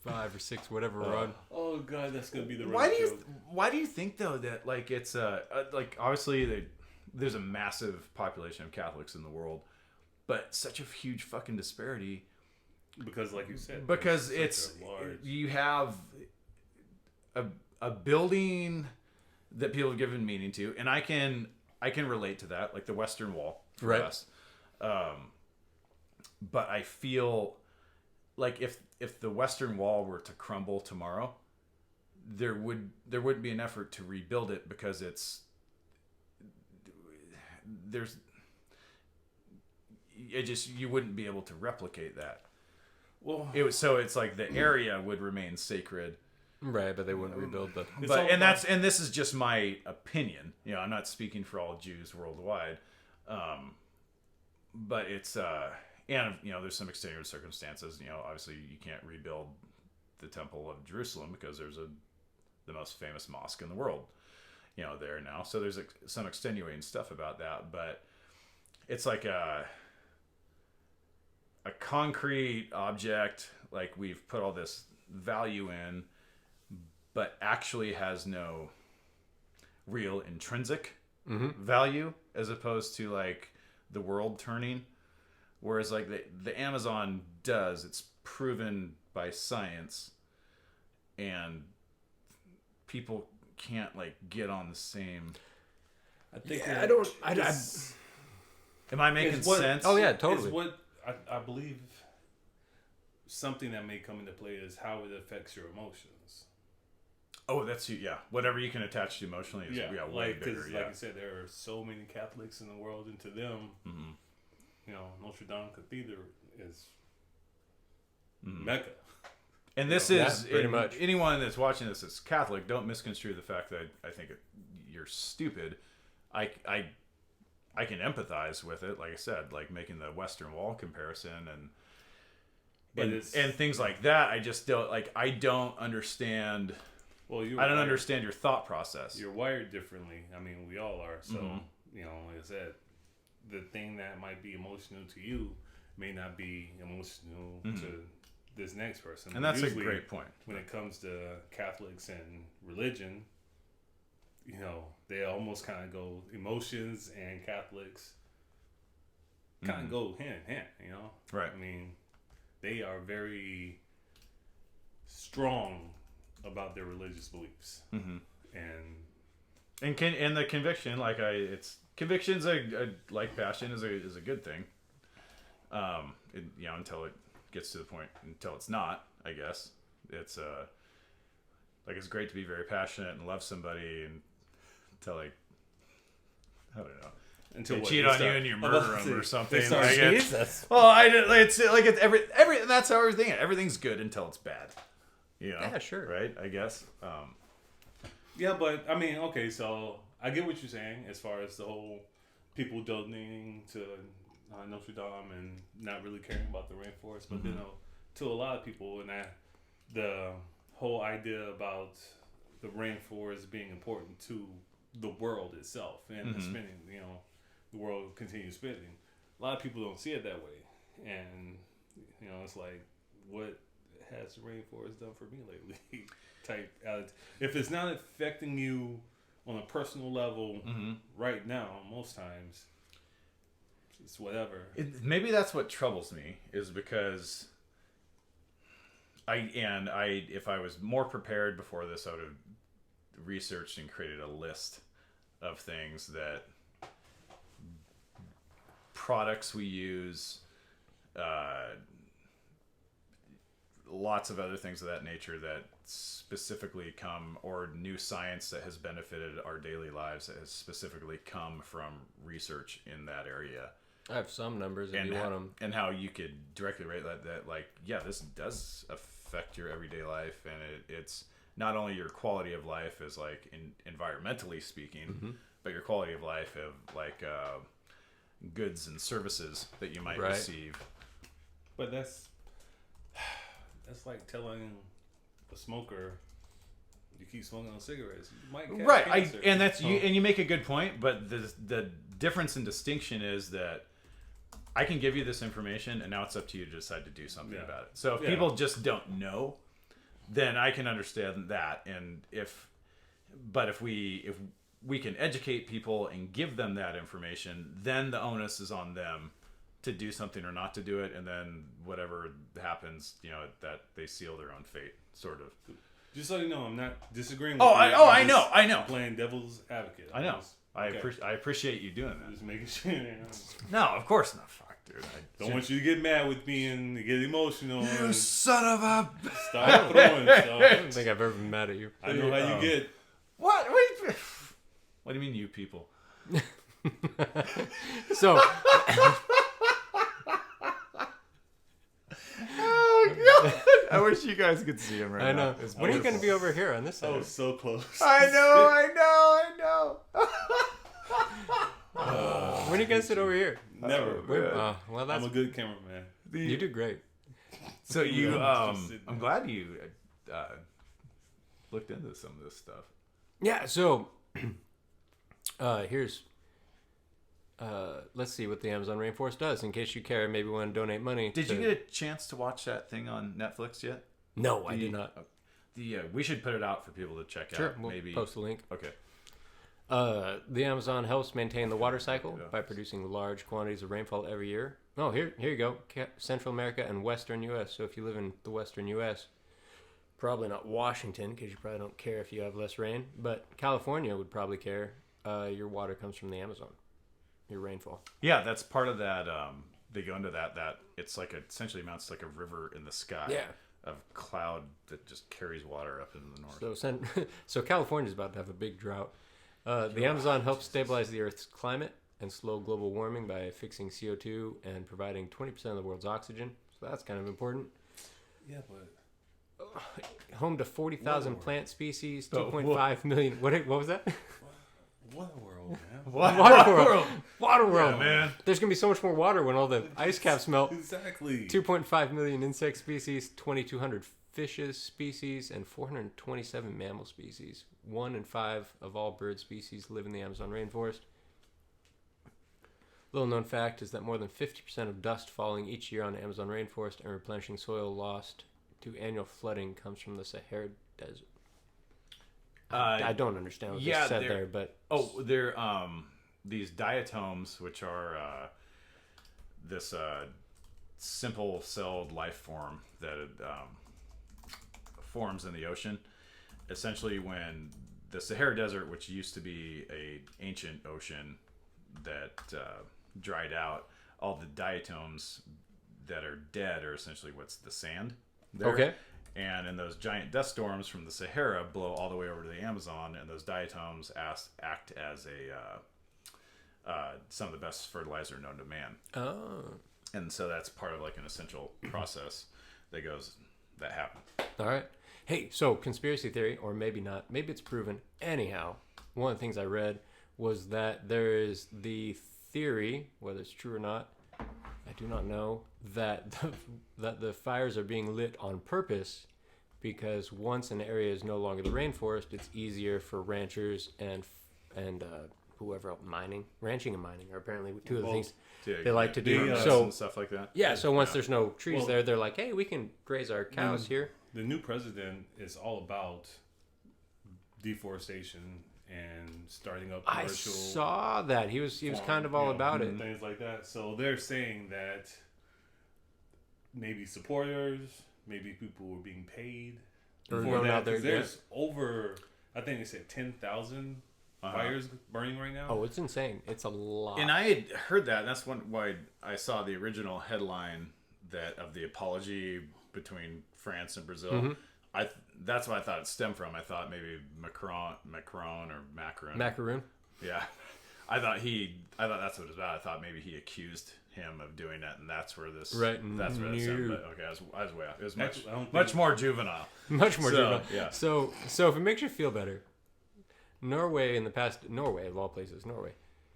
5 or 6, whatever we're on. Oh god, that's gonna be the why do you think though that like it's like obviously there's a massive population of Catholics in the world, but such a huge fucking disparity? Because like you said, because you have a building that people have given meaning to, and I can relate to that, like the Western Wall for us. But I feel like if the Western Wall were to crumble tomorrow, there wouldn't be an effort to rebuild it, because you wouldn't be able to replicate that. Well, it's like the area would remain sacred, right? But they wouldn't rebuild the. And this is just my opinion. You know, I'm not speaking for all Jews worldwide, but it's and you know, there's some extenuating circumstances. You know, obviously you can't rebuild the Temple of Jerusalem because there's the most famous mosque in the world, you know, there now. So there's some extenuating stuff about that, but it's like a concrete object, like we've put all this value in, but actually has no real intrinsic value, as opposed to like the world turning. Whereas like the Amazon does, it's proven by science, and people can't like get on the same. I think am I making sense? Oh yeah, totally. It's what I believe something that may come into play is how it affects your emotions. Oh, that's whatever you can attach to emotionally is way bigger. Like I said, there are so many Catholics in the world, and to them, you know, Notre Dame Cathedral is Mecca. And this is pretty much anyone that's watching this that's Catholic. Don't misconstrue the fact that I think you're stupid. I can empathize with it. Like I said, like making the Western Wall comparison and things like that. I just don't like. I don't understand. Well, I don't understand your thought process. You're wired differently. I mean, we all are. So you know, like I said, the thing that might be emotional to you may not be emotional to this next person. And that's usually, a great point. When it comes to Catholics and religion, you know, they almost kind of go emotions and Catholics kind of go hand in hand, you know? Right. I mean, they are very strong about their religious beliefs. Mm-hmm. And the conviction, conviction's like passion is a good thing. Until it gets to the point, until it's not, I guess. It's it's great to be very passionate and love somebody until I don't know. Until they cheat on you and you murder them or something. Jesus. It's that's how everything's good until it's bad. You know? Yeah, sure. Right? I guess. Yeah, but I mean, okay, so I get what you're saying as far as the whole people donating to Notre Dame and not really caring about the rainforest, but to a lot of people, and the whole idea about the rainforest being important to the world itself and the spinning, you know, the world continues spinning. A lot of people don't see it that way, and you know, it's like, what has the rainforest done for me lately? Type attitude. If it's not affecting you on a personal level right now, most times it's whatever. Maybe that's what troubles me, is because if I was more prepared before this, I would have researched and created a list of things that products we use, lots of other things of that nature that specifically come, or new science that has benefited our daily lives that has specifically come from research in that area. I have some numbers if you want them. And how you could directly rate that like, yeah, this does affect your everyday life, and it's not only your quality of life as like environmentally speaking, but your quality of life of like goods and services that you might receive. But that's like telling a smoker, you keep smoking on cigarettes, you might catch cancer. And that's you, and you make a good point. But the difference and distinction is that I can give you this information, and now it's up to you to decide to do something about it. So if people just don't know, then I can understand that. And if we can educate people and give them that information, then the onus is on them to do something or not to do it, and then whatever happens, you know, that they seal their own fate, sort of. Just so you know, I'm not disagreeing with you. I know. Playing devil's advocate. I know. I appreciate you doing that. Just making sure. You know. No, of course not. Fuck, dude. Don't want you to get mad with me and get emotional. You son of a... Stop throwing stuff. I don't think I've ever been mad at you. I know how you get. What do you mean, you people? So... Oh, God. I wish you guys could see him right now. I know. When are you going to be over here on this side? Oh, so close. I know. When are you going to sit over here? Never. Well, that's... I'm a good cameraman. You do great. So you, I'm glad you looked into some of this stuff. Yeah, so here's... let's see what the Amazon Rainforest does, in case you care. Maybe want to donate money. Did you get a chance to watch that thing on Netflix yet? No, I did not. We should put it out for people to check out. We'll maybe post a link. Okay. The Amazon helps maintain the water cycle by producing large quantities of rainfall every year. Oh, here you go. Central America and Western U.S. So if you live in the Western U.S., probably not Washington, because you probably don't care if you have less rain, but California would probably care. Your water comes from the Amazon. Your rainfall. Yeah, that's part of that. They go into that it's like essentially amounts to like a river in the sky. Yeah. Of cloud that just carries water up into the north. So California's about to have a big drought. The Amazon helps stabilize the Earth's climate and slow global warming by fixing CO2 and providing 20% of the world's oxygen. So that's kind of important. Yeah, but home to 40,000 plant species, 2.5 million. What was that? Water world, man. Water world, yeah, man. There's gonna be so much more water when all the ice caps melt. Exactly. 2.5 million insect species, 2,200 fishes species, and 427 mammal species. 1 in 5 of all bird species live in the Amazon rainforest. Little known fact is that more than 50% of dust falling each year on the Amazon rainforest and replenishing soil lost to annual flooding comes from the Sahara Desert. I don't understand what they said there, but they're these diatoms, which are this simple-celled life form that forms in the ocean. Essentially, when the Sahara Desert, which used to be a ancient ocean that dried out, all the diatoms that are dead are essentially what's the sand there. Okay. And in those giant dust storms from the Sahara blow all the way over to the Amazon, and those diatoms act as some of the best fertilizer known to man. Oh. And so that's part of like an essential process that happened. All right. Hey, so conspiracy theory, or maybe not, maybe it's proven. Anyhow, one of the things I read was that there is the theory, whether it's true or not, I do not know, that the fires are being lit on purpose because once an area is no longer the rainforest, it's easier for ranchers and whoever else, ranching and mining are apparently two of the things they like to do. So and stuff like that. Yeah, so once there's no trees there, they're like, hey, we can graze our cows here. The new president is all about deforestation and starting up commercial. I saw that he was kind of all about it, things like that. So they're saying that maybe supporters, maybe people were being paid for that. There's over, I think they said 10,000 fires burning right now. Oh, it's insane! It's a lot. And I had heard that. And that's why I saw the original headline of the apology between France and Brazil. Mm-hmm. That's what I thought it stemmed from. I thought maybe Macron. Yeah, I thought that's what it was about. I thought maybe he accused him of doing that, and that's where this. Right. That's where it stemmed. But okay, I was way off. It was much more juvenile. Much more juvenile. Yeah. So if it makes you feel better, Norway of all places,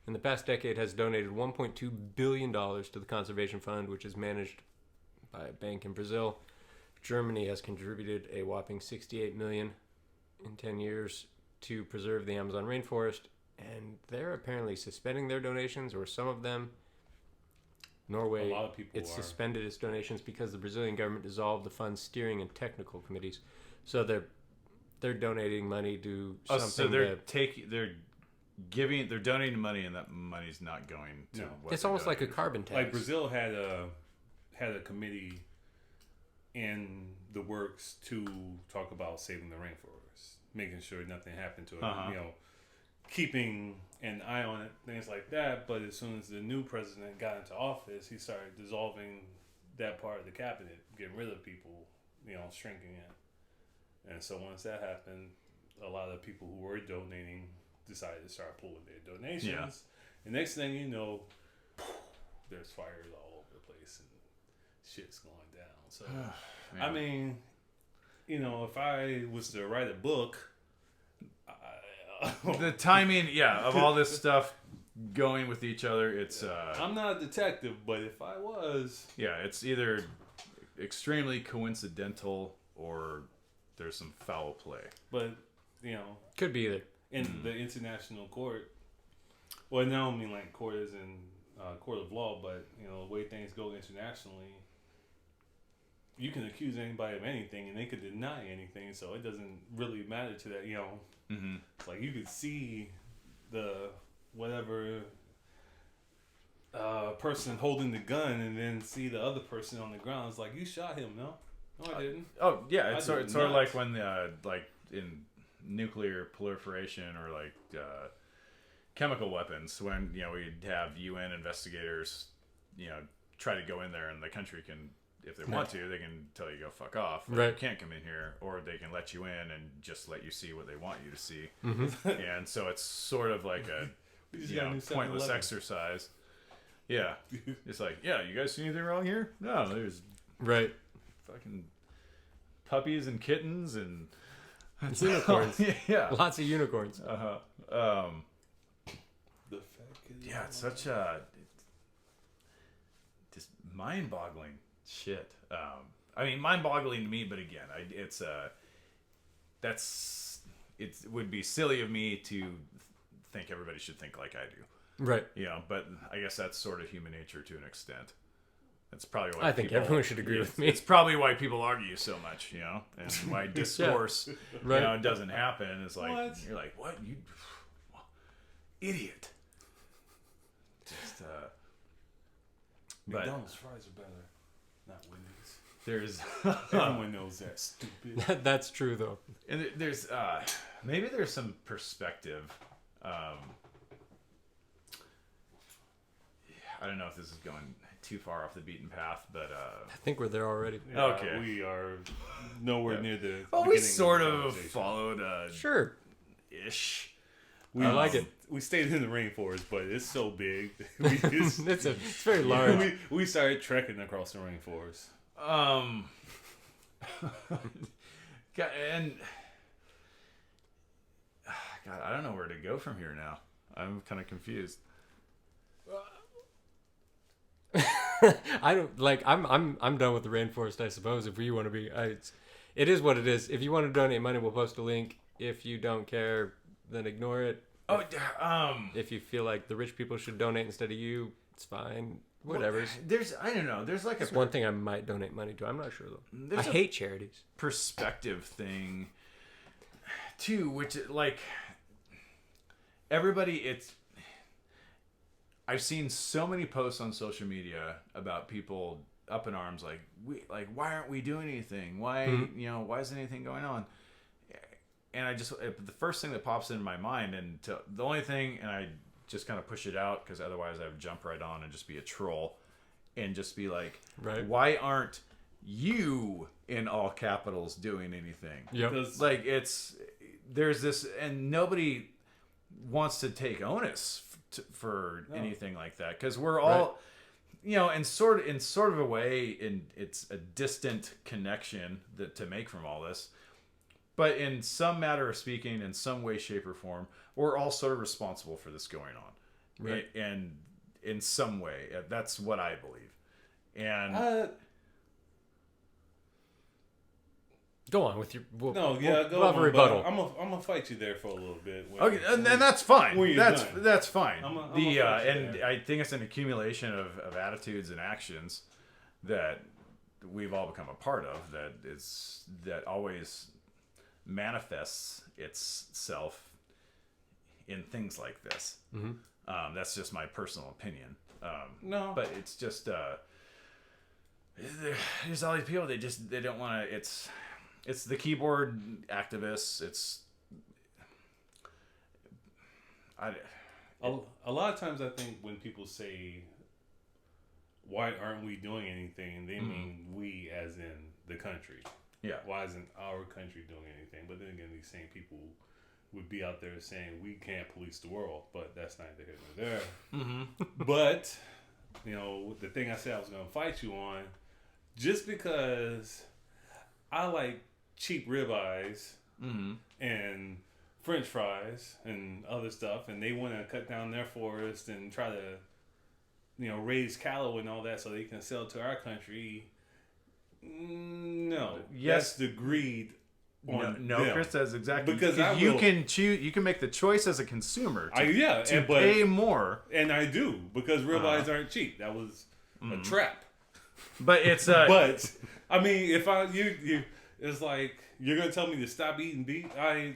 in the past decade has donated $1.2 billion to the Conservation Fund, which is managed by a bank in Brazil. Germany has contributed a whopping $68 million in 10 years to preserve the Amazon rainforest, and they're apparently suspending their donations, or some of them. Norway, a lot of people suspended its donations because the Brazilian government dissolved the fund's steering and technical committees. So they're donating money to something. So they're donating money, and that money's not going to. What it's almost like a carbon tax. Like Brazil had a committee in the works to talk about saving the rainforest, making sure nothing happened to it. Keeping an eye on it, things like that. But as soon as the new president got into office, he started dissolving that part of the cabinet, getting rid of people, shrinking it. And so once that happened, a lot of people who were donating decided to start pulling their donations. Yeah. And next thing you know, there's fires all over the place and shit's going down. So, I mean, if I was to write a book, the timing, of all this stuff going with each other, it's. I'm not a detective, but if I was, it's either extremely coincidental or there's some foul play. But could be either. In the international court. Well, now I mean like court is in court of law, but the way things go internationally, you can accuse anybody of anything and they could deny anything, so it doesn't really matter to that. Mm-hmm. Like you could see the whatever person holding the gun and then see the other person on the ground. It's like, you shot him, no? No, I didn't. Oh yeah, it's sort of like when like in nuclear proliferation or like chemical weapons, when we'd have UN investigators try to go in there, and the country can, if they want to, they can tell you go fuck off, right? You can't come in here, or they can let you in and just let you see what they want you to see. Mm-hmm. And so it's sort of like a pointless exercise. Yeah, it's like, you guys see anything wrong here? No, there's fucking puppies and kittens and unicorns. Lots of unicorns. The fact is, it's such a just mind-boggling shit. I mean, mind-boggling to me, but again, it would be silly of me to think everybody should think like I do. Right. You know, but I guess that's sort of human nature to an extent. That's probably why I think everyone should agree with me. It's probably why people argue so much, you know, and why discourse, Right. you know, doesn't happen. It's like What? you're like, what, you idiot? Just but McDonald's fries are better, not Wendy's. there's Everyone knows that. Stupid. That's true, though. and there's maybe there's some perspective. I don't know if this is going too far off the beaten path, but I think we're there already. Yeah, Okay. we are nowhere near the. well, we beginning sort the of conversation. followed Sure. ish. I like it. We stayed in the rainforest, but it's so big. We just, It's very large. we started trekking across the rainforest. God, and God, I don't know where to go from here now. I'm kind of confused. I don't like. I'm done with the rainforest. I suppose if you want to be, it is what it is. If you want to donate money, we'll post a link. If you don't care, then ignore it. Oh, If you feel like the rich people should donate instead of you, it's fine. Whatever. there's I don't know. There's like That's a one thing I might donate money to. I'm not sure though. There's I a- hate charities. perspective thing too, which like everybody. It's I've seen so many posts on social media about people up in arms, like why aren't we doing anything? Why why isn't anything going on? And I just the first thing that pops into my mind, and the only thing, and I just kind of push it out because otherwise I would jump right on and just be a troll, and just be like, Right. why aren't you in all capitals doing anything? Yep. Because Like there's this, and nobody wants to take onus for anything like that because we're all, in sort of a way, it's a distant connection to make from all this. But in some matter of speaking, in some way, shape, or form, we're all sort of responsible for this going on, Right. And in some way, that's what I believe. And Go on with your. go We'll on. have a rebuttal. I'm gonna fight you there for a little bit. okay, and that's fine. when you're That's done. that's fine. I'm a The fight you and there. I think it's an accumulation of attitudes and actions that we've all become a part of. That always manifests itself in things like this. Mm-hmm. That's just my personal opinion. No, But it's just there's all these people they don't want to. It's the keyboard activists. a lot of times I think when people say, "Why aren't we doing anything?" they mean we, as in the country. Yeah. Why isn't our country doing anything? But then again, these same people would be out there saying we can't police the world, but that's neither here nor there. Mm-hmm. But the thing I said I was going to fight you on, just because I like cheap ribeyes and French fries and other stuff, and they want to cut down their forest and try to, raise cattle and all that so they can sell to our country. No, Yes. that's the greed. No, them. Chris, that's exactly Because you will- can choose. You can make the choice as a consumer to but pay more. and I do because ribeyes aren't cheap. That was a trap. But it's But I mean, if you, it's like you're gonna tell me to stop eating beef.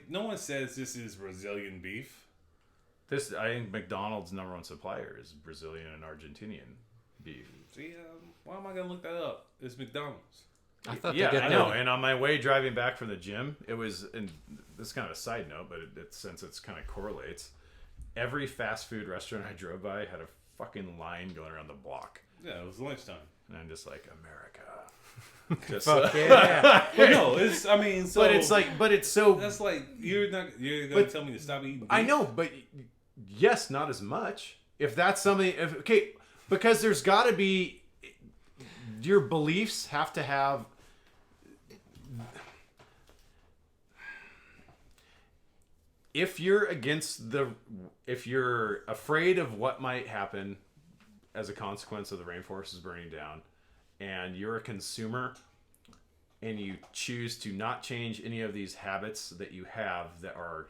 No one says this is Brazilian beef. this. I think McDonald's number one supplier is Brazilian and Argentinian beef. See, why am I gonna look that up? It's McDonald's. I thought Yeah, they did I know. that. And on my way driving back from the gym, it was. And this is kind of a side note, but since it's kind of correlates, every fast food restaurant I drove by had a fucking line going around the block, Yeah, it was lunchtime. and I'm just like, America. Just, Fuck yeah. But no, it's. I mean, so but it's so. that's like you're gonna But- tell me to stop eating beef. I know, but yes, not as much. If that's something, because there's got to be, your beliefs have to have. If you're if you're afraid of what might happen as a consequence of the rainforest is burning down, and you're a consumer, and you choose to not change any of these habits that you have that are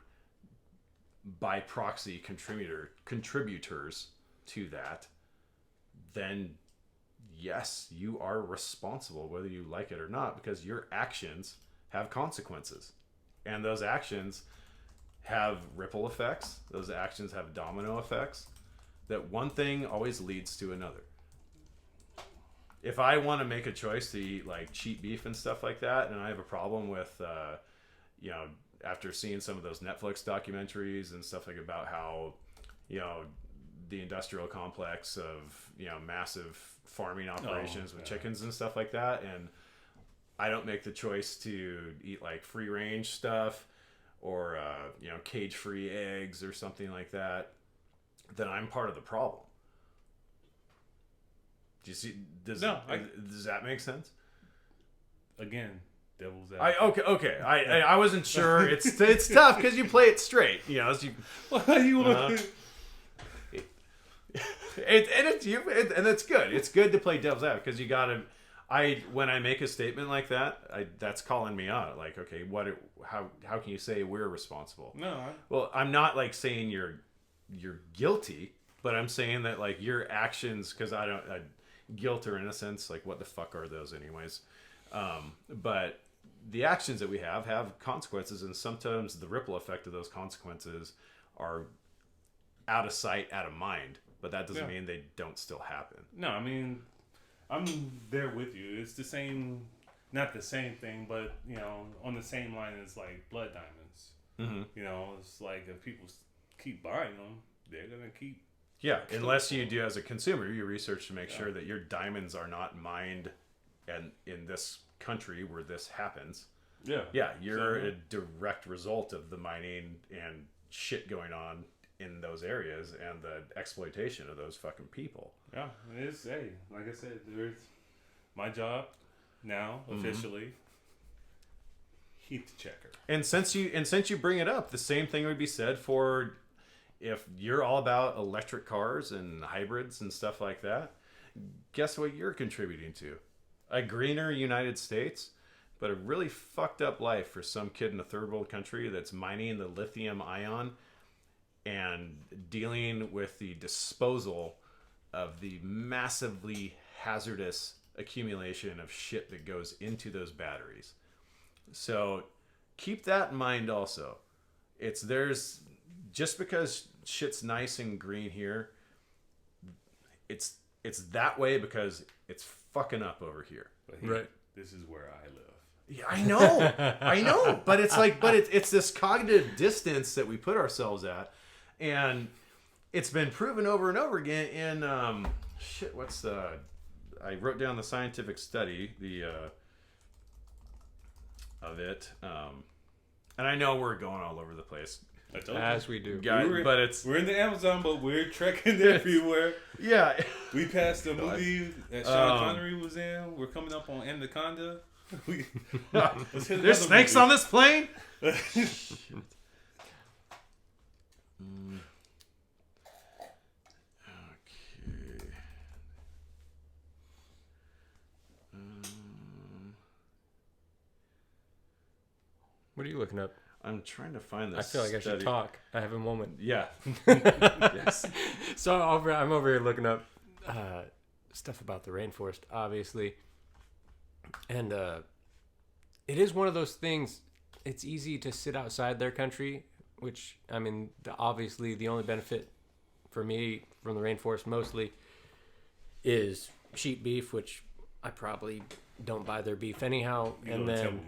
by proxy contributors to that, then yes, you are responsible whether you like it or not, because your actions have consequences. And those actions have ripple effects. Those actions have domino effects. That one thing always leads to another. If I want to make a choice to eat like cheap beef and stuff like that, and I have a problem with, after seeing some of those Netflix documentaries and stuff like about how, the industrial complex of, massive farming operations with chickens and stuff like that, and I don't make the choice to eat like free range stuff or, cage free eggs or something like that, then I'm part of the problem. Do you see? Does that make sense? Again, devil's advocate. Okay. I wasn't sure. It's tough because you play it straight. As you. Well, you want to. And it's good. It's good to play devil's advocate because you gotta. When I make a statement like that, that's calling me out. Like, okay, how can you say we're responsible? No. Well, I'm not like saying you're guilty, but I'm saying that like your actions, because guilt or innocence, like what the fuck are those anyways? But the actions that we have consequences, and sometimes the ripple effect of those consequences are out of sight, out of mind. But that doesn't mean they don't still happen. No, I mean, I'm there with you. It's the same, not the same thing, but on the same line as like blood diamonds. Mm-hmm. It's like if people keep buying them, they're gonna keep. Yeah, unless you do as a consumer, you research to make sure that your diamonds are not mined, and in this country where this happens. Yeah, you're a direct result of the mining and shit going on in those areas and the exploitation of those fucking people. Yeah, it is. Hey, like I said, there's my job now officially. Heat checker. And since you bring it up, the same thing would be said for if you're all about electric cars and hybrids and stuff like that. Guess what you're contributing to? A greener United States, but a really fucked up life for some kid in a third world country that's mining the lithium ion and dealing with the disposal of the massively hazardous accumulation of shit that goes into those batteries. So keep that in mind also. Just because shit's nice and green here, it's that way because it's fucking up over here. Right. This is where I live. Yeah, I know, but it's this cognitive distance that we put ourselves at, and it's been proven over and over again in I wrote down the scientific study of it, and I know we're going all over the place. As we do. We're in the Amazon, but we're trekking everywhere. Yeah. We passed the movie that Sean Connery was in. We're coming up on Anaconda. There's snakes on this plane? What are you looking up? I'm trying to find this. I feel like I should talk. I have a moment. Yeah. Yes. So I'm over here looking up stuff about the rainforest, obviously. And it is one of those things, it's easy to sit outside their country, which, I mean, obviously the only benefit for me from the rainforest mostly is sheep beef, which I probably don't buy their beef anyhow. And then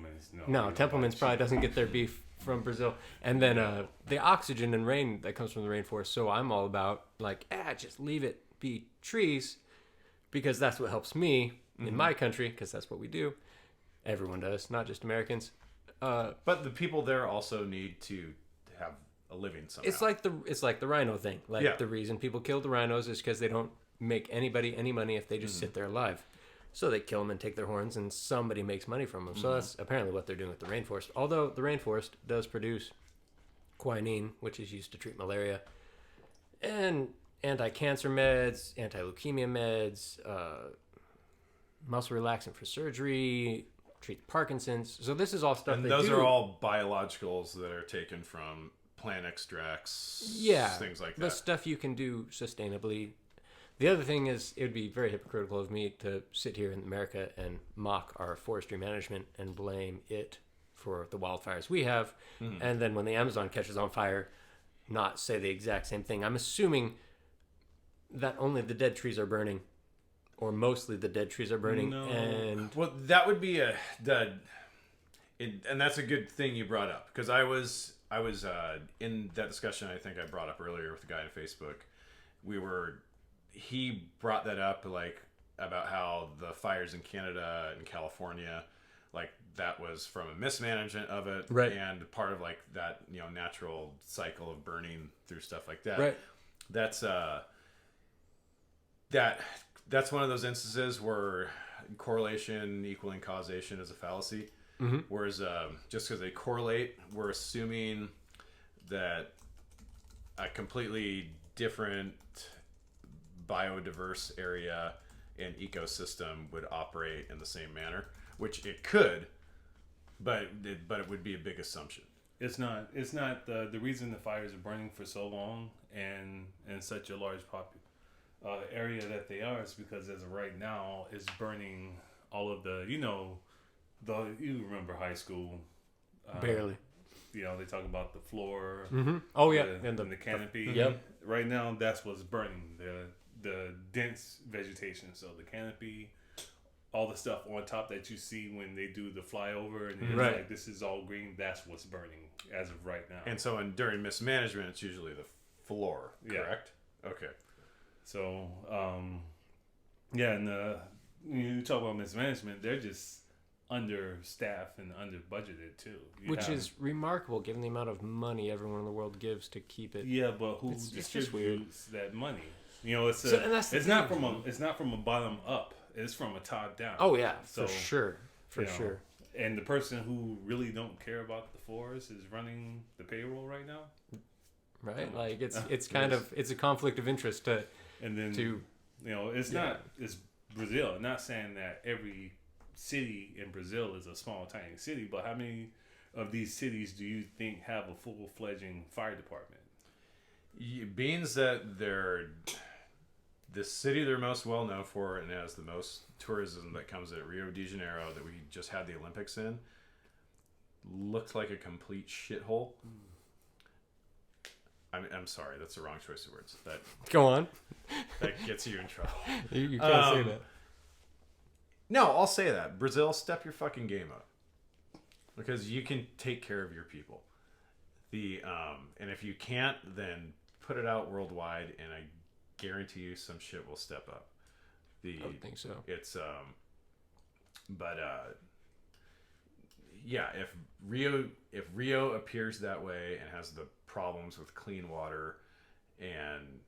Templeman's probably doesn't get their beef from Brazil. And then the oxygen and rain that comes from the rainforest. So I'm all about just leave it be trees, because that's what helps me in my country, because that's what we do. Everyone does, not just Americans. But the people there also need to have a living somehow. It's like the rhino thing. The reason people kill the rhinos is because they don't make anybody any money if they just sit there alive. So they kill them and take their horns, and somebody makes money from them. So that's apparently what they're doing with the rainforest. Although the rainforest does produce quinine, which is used to treat malaria, and anti-cancer meds, anti-leukemia meds, muscle relaxant for surgery, treat Parkinson's. So this is all stuff. And those are all biologicals that are taken from plant extracts, Yeah, things like the that. stuff you can do sustainably. The other thing is, it would be very hypocritical of me to sit here in America and mock our forestry management and blame it for the wildfires we have, and then when the Amazon catches on fire, not say the exact same thing. I'm assuming that only the dead trees are burning, or mostly the dead trees are burning, No. and Well, that would be and that's a good thing you brought up, because I was in that discussion. I think I brought up earlier with the guy on Facebook. He brought that up, like, about how the fires in Canada and California, like, that was from a mismanagement of it, Right. and part of, like, that, you know, natural cycle of burning through stuff like that. right. That's that's one of those instances where correlation equaling causation is a fallacy. Whereas just because they correlate, we're assuming that a completely different biodiverse area and ecosystem would operate in the same manner, which it could, but it would be a big assumption. It's not. It's not the reason the fires are burning for so long and such a large area that they are is because as of right now, it's burning all of the you remember high school. Barely. You know, they talk about the floor. Oh yeah, and the canopy. Yep. Right now, that's what's burning, the dense vegetation. So the canopy, all the stuff on top that you see when they do the flyover, and it's Right. like this is all green. That's what's burning as of right now. And so, during mismanagement, it's usually the floor, correct? Yeah. Okay. So, yeah, and you talk about mismanagement, they're just understaffed and under budgeted too. Which is remarkable given the amount of money everyone in the world gives to keep it. yeah, but who It's just weird. distributes that money? You know, it's And that's the it's not thing. from a bottom up. It's from a top down. Oh yeah, So, for sure, for you know, sure. And the person who really don't care about the forest is running the payroll right now. Right? Like it's kind of it's a conflict of interest to And then it's not it's Brazil. Not saying that every city in Brazil is a small tiny city, but how many of these cities do you think have a full-fledging fire department? Beings that they're the city they're most well known for and has the most tourism that comes at Rio de Janeiro that we just had the Olympics in looks like a complete shithole. I'm sorry, that's the wrong choice of words. go on. That gets you in trouble. You can't say that. No, I'll say that. Brazil, step your fucking game up. Because you can take care of your people. And if you can't, then put it out worldwide, and I guarantee you some shit will step up. I don't think so. It's yeah, if Rio appears that way and has the problems with clean water and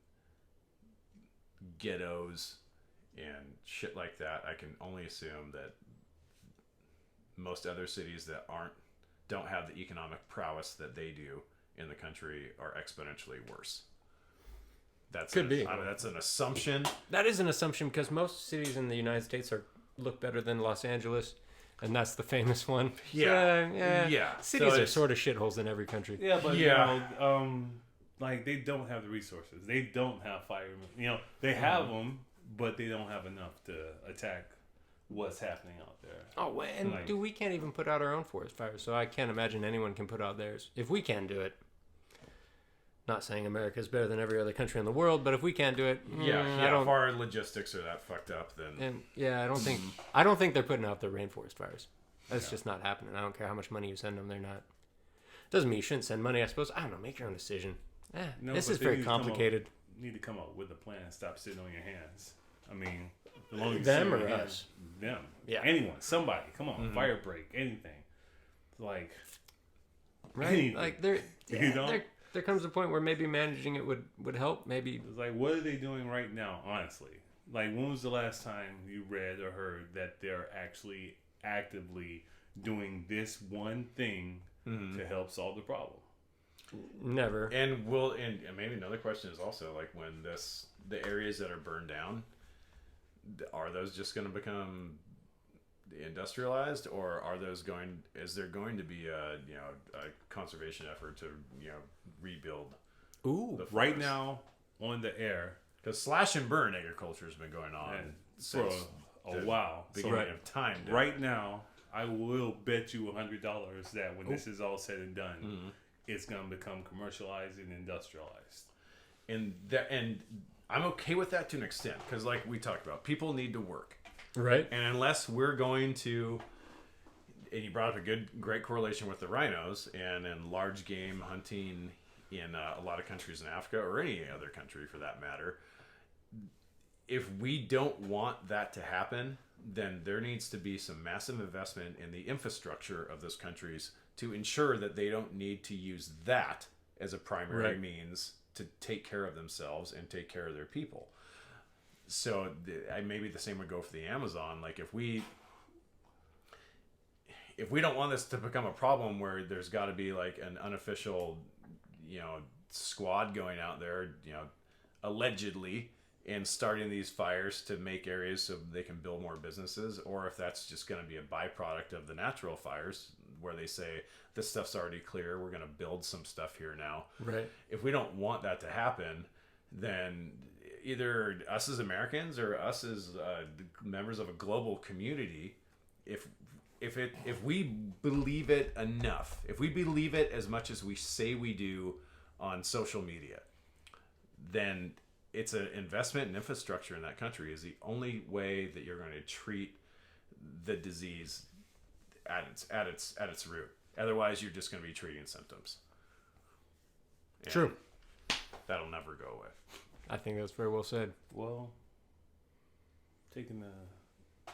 ghettos and shit like that, I can only assume that most other cities that don't have the economic prowess that they do in the country are exponentially worse. Could be. I mean, that's an assumption. That is an assumption because most cities in the United States look better than Los Angeles, and that's the famous one. Yeah. So, Yeah. Cities So are sort of shitholes in every country. Yeah, but Yeah. like they don't have the resources. They don't have firemen. You know, they have them, but they don't have enough to attack what's happening out there. Oh, and Like- we can't even put out our own forest fires, so I can't imagine anyone can put out theirs. If we can do it, not saying America is better than every other country in the world, but if we can't do it, If our logistics are that fucked up, then And yeah, I don't think they're putting out the rainforest fires. That's just not happening. I don't care how much money you send them; they're not. Doesn't mean you shouldn't send money. I suppose I don't know. Make your own decision. No, This but is they very need to come up- complicated. Need to come up with a plan and stop sitting on your hands. I mean, the longer you Them sit on or your us? hands, them. Yeah. Anyone, somebody. Come on, fire break, anything. Like, Right? anything. Like there comes a point where maybe managing it would help. Maybe It's like, what are they doing right now, honestly? Like, when was the last time you read or heard that they're actually actively doing this one thing to help solve the problem? never. and maybe another question is also like when the areas that are burned down, are those just going to become industrialized, or is there going to be a conservation effort to rebuild? Ooh, right now on the air, because slash and burn agriculture has been going on for a while. Beginning of time. Right now, I will bet you $100 that when this is all said and done, it's going to become commercialized and industrialized. And I'm okay with that to an extent, because like we talked about, people need to work. Right. And unless we're going to, and you brought up a great correlation with the rhinos and large game hunting in a lot of countries in Africa, or any other country for that matter, if we don't want that to happen, then there needs to be some massive investment in the infrastructure of those countries to ensure that they don't need to use that as a primary means to take care of themselves and take care of their people. So maybe the same would go for the Amazon. Like if we don't want this to become a problem where there's got to be like an unofficial, squad going out there, allegedly, and starting these fires to make areas so they can build more businesses, or if that's just going to be a byproduct of the natural fires where they say this stuff's already clear, we're going to build some stuff here now. Right. If we don't want that to happen, then either us as Americans or us as members of a global community, if we believe it enough, if we believe it as much as we say we do on social media, then it's an investment in infrastructure in that country is the only way that you're going to treat the disease at its root. Otherwise, you're just going to be treating symptoms. And true. That'll never go away. I think that's very well said. Well, taking the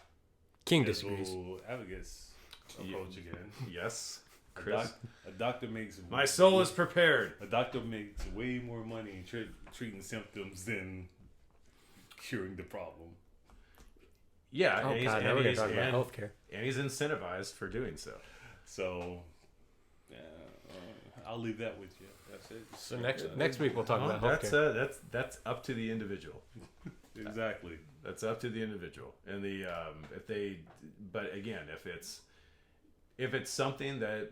King disagrees. Advocates approach again. Yes. Chris, a doctor makes my soul is prepared. A doctor makes way more money treating symptoms than curing the problem. Yeah, oh and God, now we're going to talk about healthcare. And he's incentivized for doing so. So, I'll leave that with you. That's it. So next week we'll talk about healthcare. That's up to the individual. Exactly. That's up to the individual. And but again, if it's something that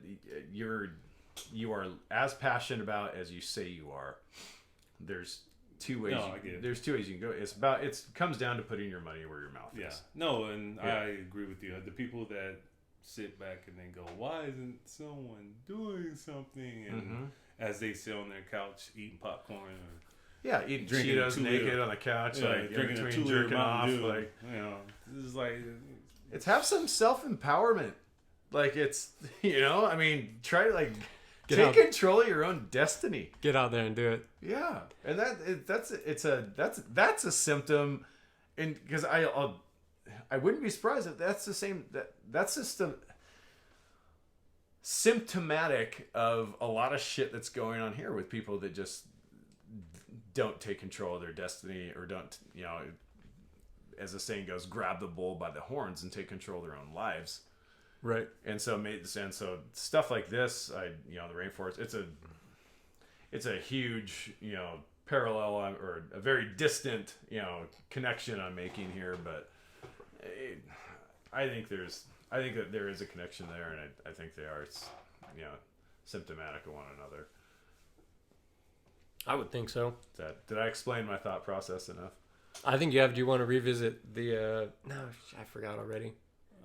you are as passionate about as you say you are, there's two ways. There's two ways you can go. It comes down to putting your money where your mouth is. Yeah. No, and I agree with you. The people that sit back and then go, "Why isn't someone doing something?" And as they sit on their couch eating popcorn or eating Cheetos naked on the couch, drinking a 2 jerking off, this is like it's have some self-empowerment. Like it's, try to take control of your own destiny. Get out there and do it. Yeah, and that's a symptom, and because I wouldn't be surprised if that's the same. That's just symptomatic of a lot of shit that's going on here with people that just don't take control of their destiny, or don't, as the saying goes, grab the bull by the horns and take control of their own lives. Right. And so stuff like this, the Rainforest, it's a huge, parallel or a very distant, connection I'm making here, but I think that there is a connection there, and I think they are, symptomatic of one another. I would think so. Did I explain my thought process enough? I think you have. Do you want to revisit the? No, I forgot already.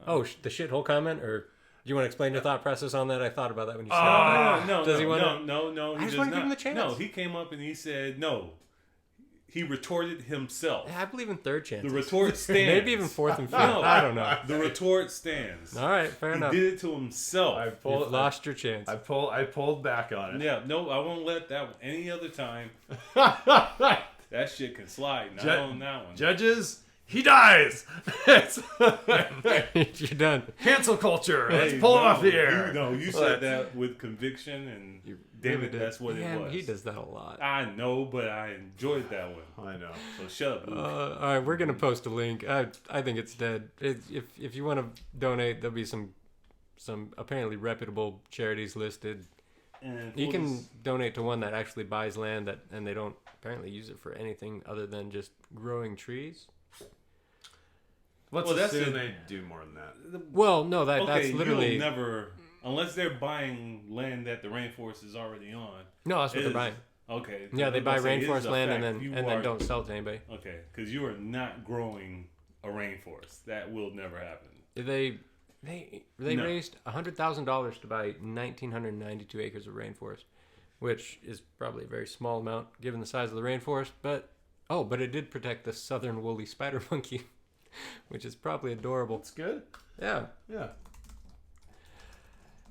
The shithole comment, or do you want to explain your thought process on that? I thought about that when you said it. No. Does he want to? No. I just want to give him the chance. No, he came up and he said no. He retorted himself. I believe in third chances. The retort stands. Maybe even fourth and fifth. I don't know. The retort stands. All right, fair enough. He did it to himself. You've lost your chance. I pulled back on it. Yeah, no, I won't let that one. Any other time, that shit can slide. Not on that one. Judges, he dies. You're done. Cancel culture. Let's pull him off the air. You said that with conviction, and David, that's what it was. He does that a lot. I know, but I enjoyed that one. I know. So shut up, Luke. All right, we're gonna post a link. I think it's dead. If you want to donate, there'll be some apparently reputable charities listed. And you can donate to one that actually buys land and they don't apparently use it for anything other than just growing trees. Let's Well, that's assume it. they do more than that. Well, no, that's Okay, literally you'll never, unless they're buying land that the rainforest is already on. no. That's what It they're is- buying. Okay. Yeah, they I was buy about to say, it is rainforest a land fact. and You then are- don't sell it to anybody. Okay, because you are not growing a rainforest. That will never happen. They No. raised $100,000 to buy 1,992 acres of rainforest, which is probably a very small amount given the size of the rainforest. But it did protect the southern woolly spider monkey, which is probably adorable. That's good. Yeah, Yeah.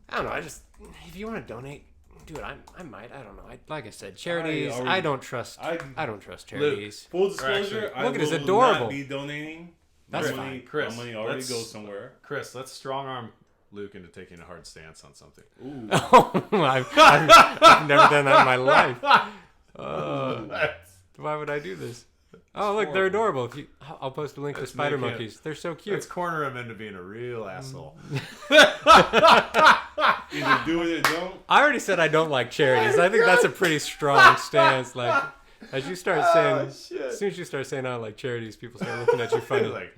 I don't know. If you want to donate, do it. I might. I don't know. Like I said, charities. already- I don't trust. I- I don't trust charities. Full disclosure, I Look, it is will adorable. not be donating. That's my fine. money, Chris, my money already let's- goes somewhere. Chris, let's strong arm Luke into taking a hard stance on something. Ooh. I've never done that in my life. Why would I do this? Oh, look, they're adorable. I'll post a link to Let's spider make it- monkeys. They're so cute. Let's corner him into being a real asshole. Either do it or don't. I already said I don't like charities. I think that's a pretty strong stance. Like, as you start saying, shit. as soon as you start saying I don't like charities, people start looking at you funny. Like,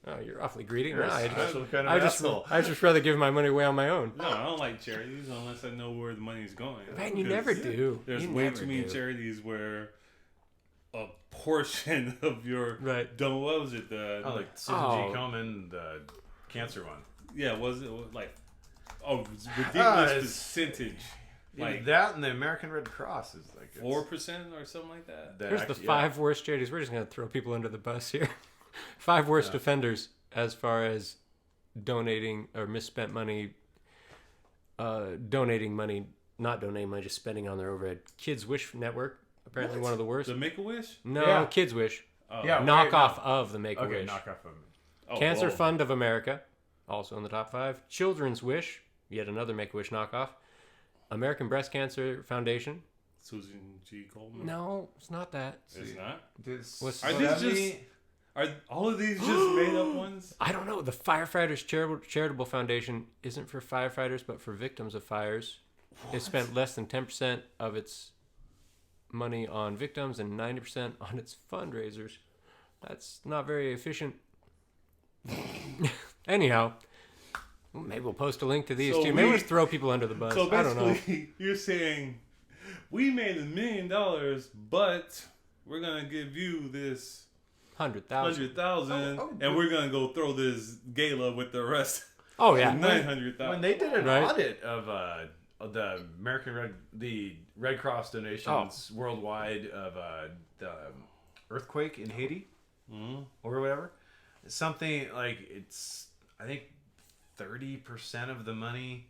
Oh, you're awfully greedy. you're No, a I special kind of I just asshole. rather give my money away on my own. No, I don't like charities unless I know where the money's going. Man, you Because never do. There's You way never too many do. charities where a portion of your Right. what was it? The Oh, like Susan Oh. G. Komen, the cancer one. yeah, was it like a ridiculous it's- percentage? Like that and the American Red Cross is like 4% or something like that. Here's the 5 worst charities. We're just going to throw people under the bus here. 5 worst offenders as far as donating or misspent money, donating money, not donating money, just spending on their overhead. Kids Wish Network, apparently one of the worst. The Make-A-Wish? No, Yeah. Kids Wish. Oh. Yeah. Knockoff of the Make-A-Wish. Okay, knock off of Oh, Cancer whoa. Fund of America, also in the top 5. Children's Wish, yet another Make-A-Wish knockoff. American Breast Cancer Foundation. Susan G. Coleman? No, it's not that. It's not? What's- Are these just... Are all of these just made up ones? I don't know. The Firefighters Charitable Foundation isn't for firefighters, but for victims of fires. It spent less than 10% of its money on victims and 90% on its fundraisers. That's not very efficient. Anyhow, maybe we'll post a link to these So too. Maybe we- we'll just throw people under the bus. So I don't know. basically, you're saying we made $1 million, but we're gonna give you this 100,000. 100,000, and we're gonna go throw this gala with the rest. Oh yeah. 900,000. When they did an Right. audit of the the Red Cross donations worldwide of the earthquake in Haiti or whatever, something like it's I think 30% of the money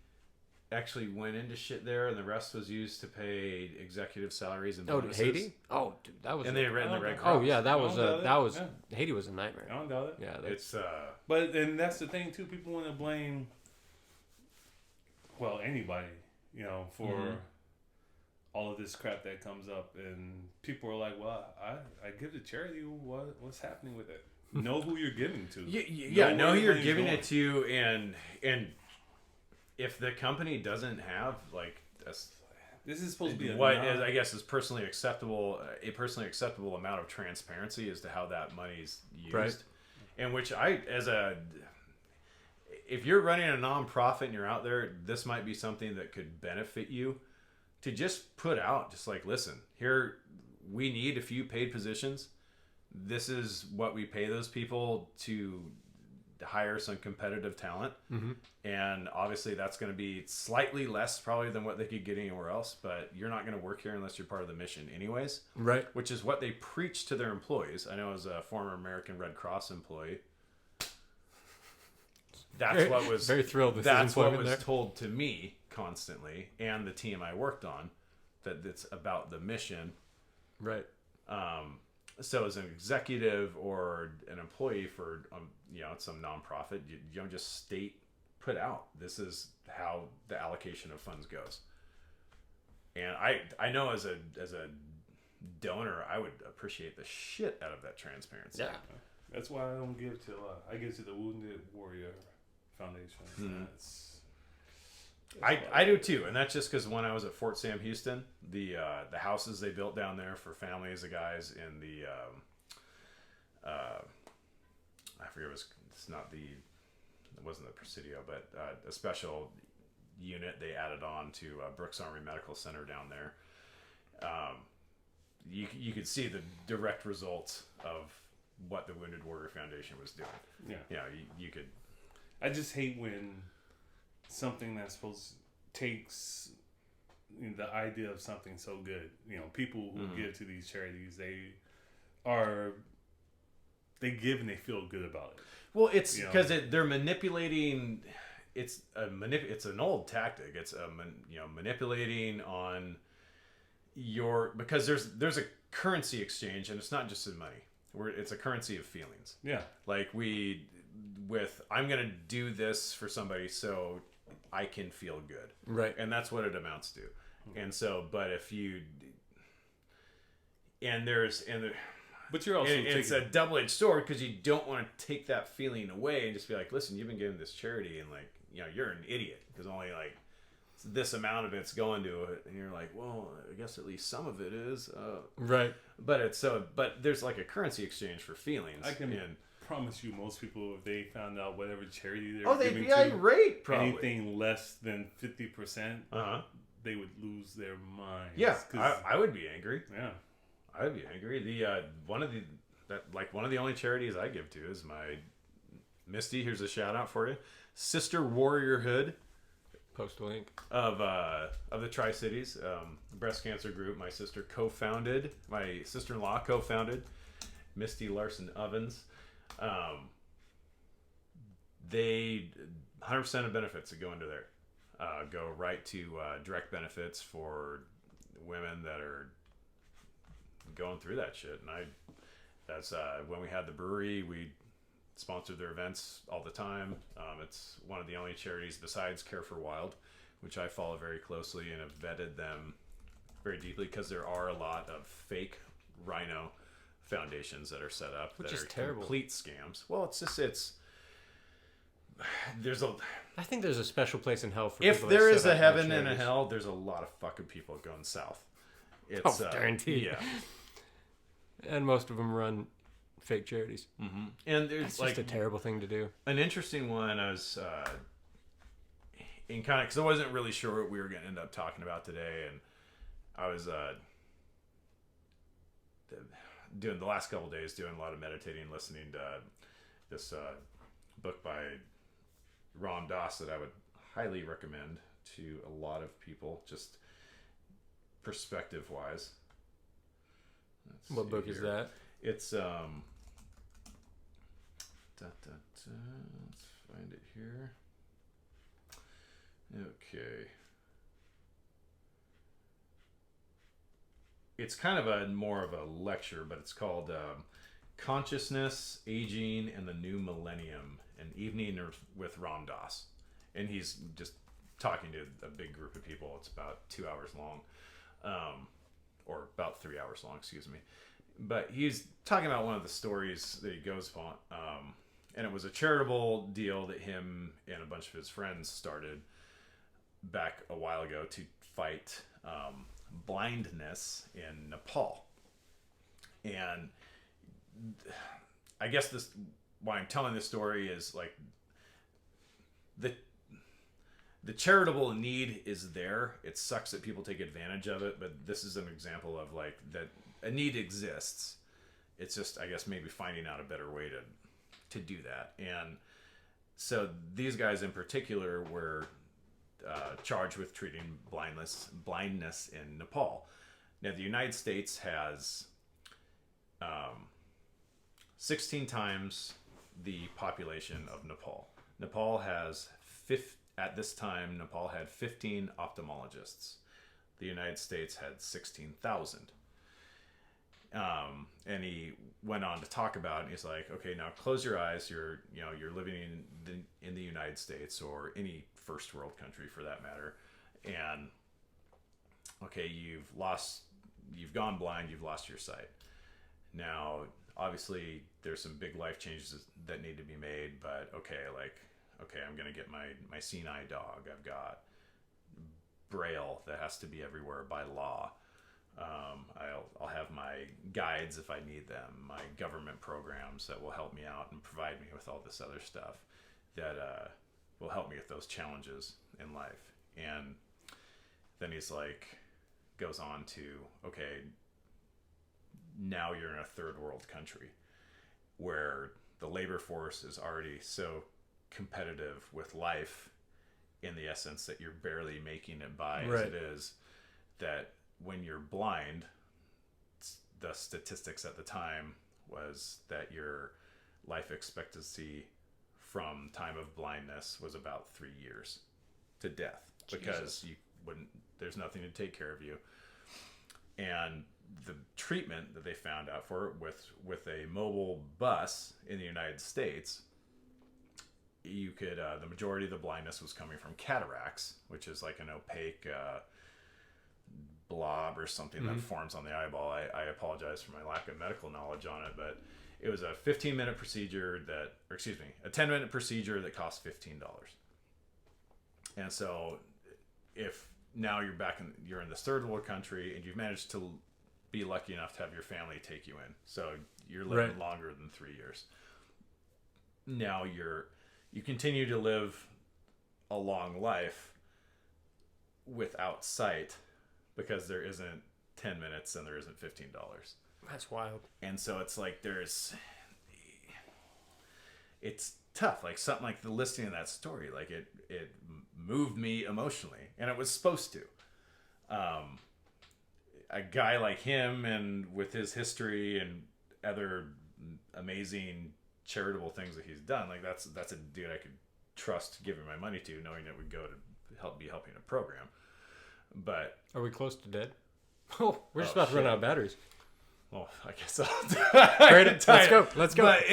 actually went into shit there, and the rest was used to pay executive salaries and Oh, bonuses. Haiti? Oh, dude, that was. And they read in the Red Oh Cross. yeah, that I was don't doubt it. Yeah. Haiti was a nightmare. I don't doubt it. Yeah, that's, It's But then that's the thing too. People want to blame, well, anybody, for all of this crap that comes up, and people are like, "Well, I give to charity. What's happening with it? Know who you're giving to. know where who you're money's giving going. it to, and if the company doesn't have like This is supposed to be what is, I guess is personally acceptable, a personally acceptable amount of transparency as to how that money's used, Right. and which if you're running a nonprofit and you're out there, this might be something that could benefit you to just put out, just like, listen, here we need a few paid positions. This is what we pay those people to hire some competitive talent. And obviously that's going to be slightly less probably than what they could get anywhere else, but you're not going to work here unless you're part of the mission anyways, right. which is what they preach to their employees. I know as a former American Red Cross employee, that's what was very thrilled with his that's what employment was there. told to me constantly, and the team I worked on, that it's about the mission. Right. So as an executive or an employee for some nonprofit, you don't just put out, this is how the allocation of funds goes. And I know as a donor, I would appreciate the shit out of that transparency. Yeah. That's why I don't give to. I give to the Wounded Warrior Foundation. I do too, and that's just because when I was at Fort Sam Houston, the houses they built down there for families of guys in the I forget it wasn't the Presidio, but a special unit they added on to Brooks Army Medical Center down there. You could see the direct results of what the Wounded Warrior Foundation was doing. Yeah. Yeah, you could. I just hate when something that's takes the idea of something so good. People who give to these charities, they give and they feel good about it. Well, it's because they're manipulating. It's an old tactic. It's manipulating on because there's a currency exchange, and it's not just in money. It's a currency of feelings. Yeah. Like I'm gonna do this for somebody so I can feel good. Right. And that's what it amounts to. And so, but if you but you're also it's a double-edged sword, because you don't want to take that feeling away and just be like, listen, you've been giving this charity, and you're an idiot because only this amount of it's going to it, and you're like, well, I guess at least some of it is. Right. But there's like a currency exchange for feelings. I can promise you, most people, if they found out whatever charity they'd be irate. Probably anything less than 50%, they would lose their mind. Yeah, I would be angry. Yeah. I would be angry. One of the only charities I give to is my Misty. Here's a shout out for you, Sister Warriorhood. Post a link of the Tri-Cities, breast cancer group. My sister-in-law co-founded, Misty Larson Ovens. They 100% of benefits that go into there go right to direct benefits for women that are going through that shit. And that's when we had the brewery, we sponsored their events all the time. It's one of the only charities besides Care for Wild, which I follow very closely and have vetted them very deeply, because there are a lot of fake rhino foundations that are set up which that is are terrible. Complete scams. Well, I think there's a special place in hell for if people there that is set a up heaven bad and a charities. hell, there's a lot of fucking people going south. It's guaranteed. Yeah. And most of them run fake charities. Mm-hmm. And there's It's just a terrible thing to do. An interesting one I was in kind of, because I wasn't really sure what we were going to end up talking about today, and I was doing the last couple of days doing a lot of meditating, listening to this book by Ram Dass that I would highly recommend to a lot of people, just perspective wise. What book is that? It's let's find it here. Okay. It's kind of more of a lecture, but it's called Consciousness, Aging, and the New Millennium, an evening with Ram Dass. And he's just talking to a big group of people. It's about 2 hours long, or about 3 hours long, excuse me. But he's talking about one of the stories that he goes upon, and it was a charitable deal that him and a bunch of his friends started back a while ago to fight blindness in Nepal. And I guess why I'm telling this story is like the charitable need is there. It sucks that people take advantage of it, but this is an example of like that a need exists. It's just, I guess, maybe finding out a better way to do that. And so these guys in particular were charged with treating blindness in Nepal. Now, the United States has 16 times the population of Nepal. Nepal has at this time, Nepal had 15 ophthalmologists. The United States had 16,000. And he went on to talk about it, and he's like, okay, now close your eyes. You're living in the United States, or any first world country for that matter. And okay, you've gone blind, you've lost your sight. Now, obviously there's some big life changes that need to be made, but okay, I'm going to get my seeing eye dog. I've got Braille that has to be everywhere by law. I'll have my guides if I need them, my government programs that will help me out and provide me with all this other stuff that will help me with those challenges in life. And then he's like, goes on to, okay, now you're in a third world country where the labor force is already so competitive with life, in the essence that you're barely making it by as it is, that when you're blind, the statistics at the time was that your life expectancy from time of blindness was about 3 years to death, because there's nothing to take care of you. And the treatment that they found out for it with a mobile bus in the United States, you could the majority of the blindness was coming from cataracts, which is like an opaque blob or something that forms on the eyeball. I apologize for my lack of medical knowledge on it, but it was a 15-minute procedure a 10-minute procedure that cost $15. And so if now you're in this third world country and you've managed to be lucky enough to have your family take you in, so you're living longer than 3 years. Now you continue to live a long life without sight, because there isn't 10 minutes and there isn't $15. That's wild. And so it's like it's tough. Like something like the listing of that story, like it moved me emotionally, and it was supposed to. A guy like him, and with his history and other amazing charitable things that he's done, like that's a dude I could trust giving my money to, knowing it would go to be helping a program. But are we close to dead? Oh, we're just about to run out of batteries. Well, I guess I'll Great, let's go. But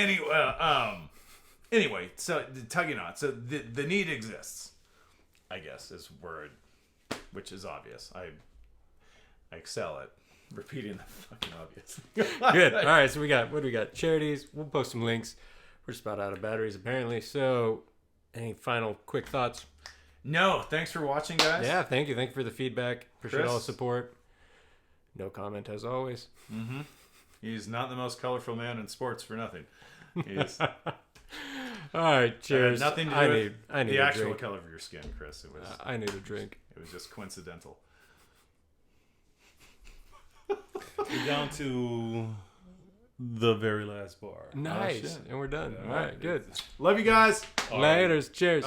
anyway, so tugging on. So the need exists, I guess, is word, which is obvious. I excel at repeating the fucking obvious. Good. All right, so what do we got? Charities. We'll post some links. We're just about out of batteries, apparently. So, any final quick thoughts? No, thanks for watching, guys. Yeah, thank you. Thank you for the feedback. Appreciate Chris? all the support. No comment, as always. Mm-hmm. He's not the most colorful man in sports for nothing. He's all right, cheers. Nothing to do with I need the a actual drink. color of your skin, Chris. It was. I need a drink. It was just coincidental. We're down to the very last bar. Nice. shit. And we're done. Yeah. All right, good. Love you guys. Laters. Cheers.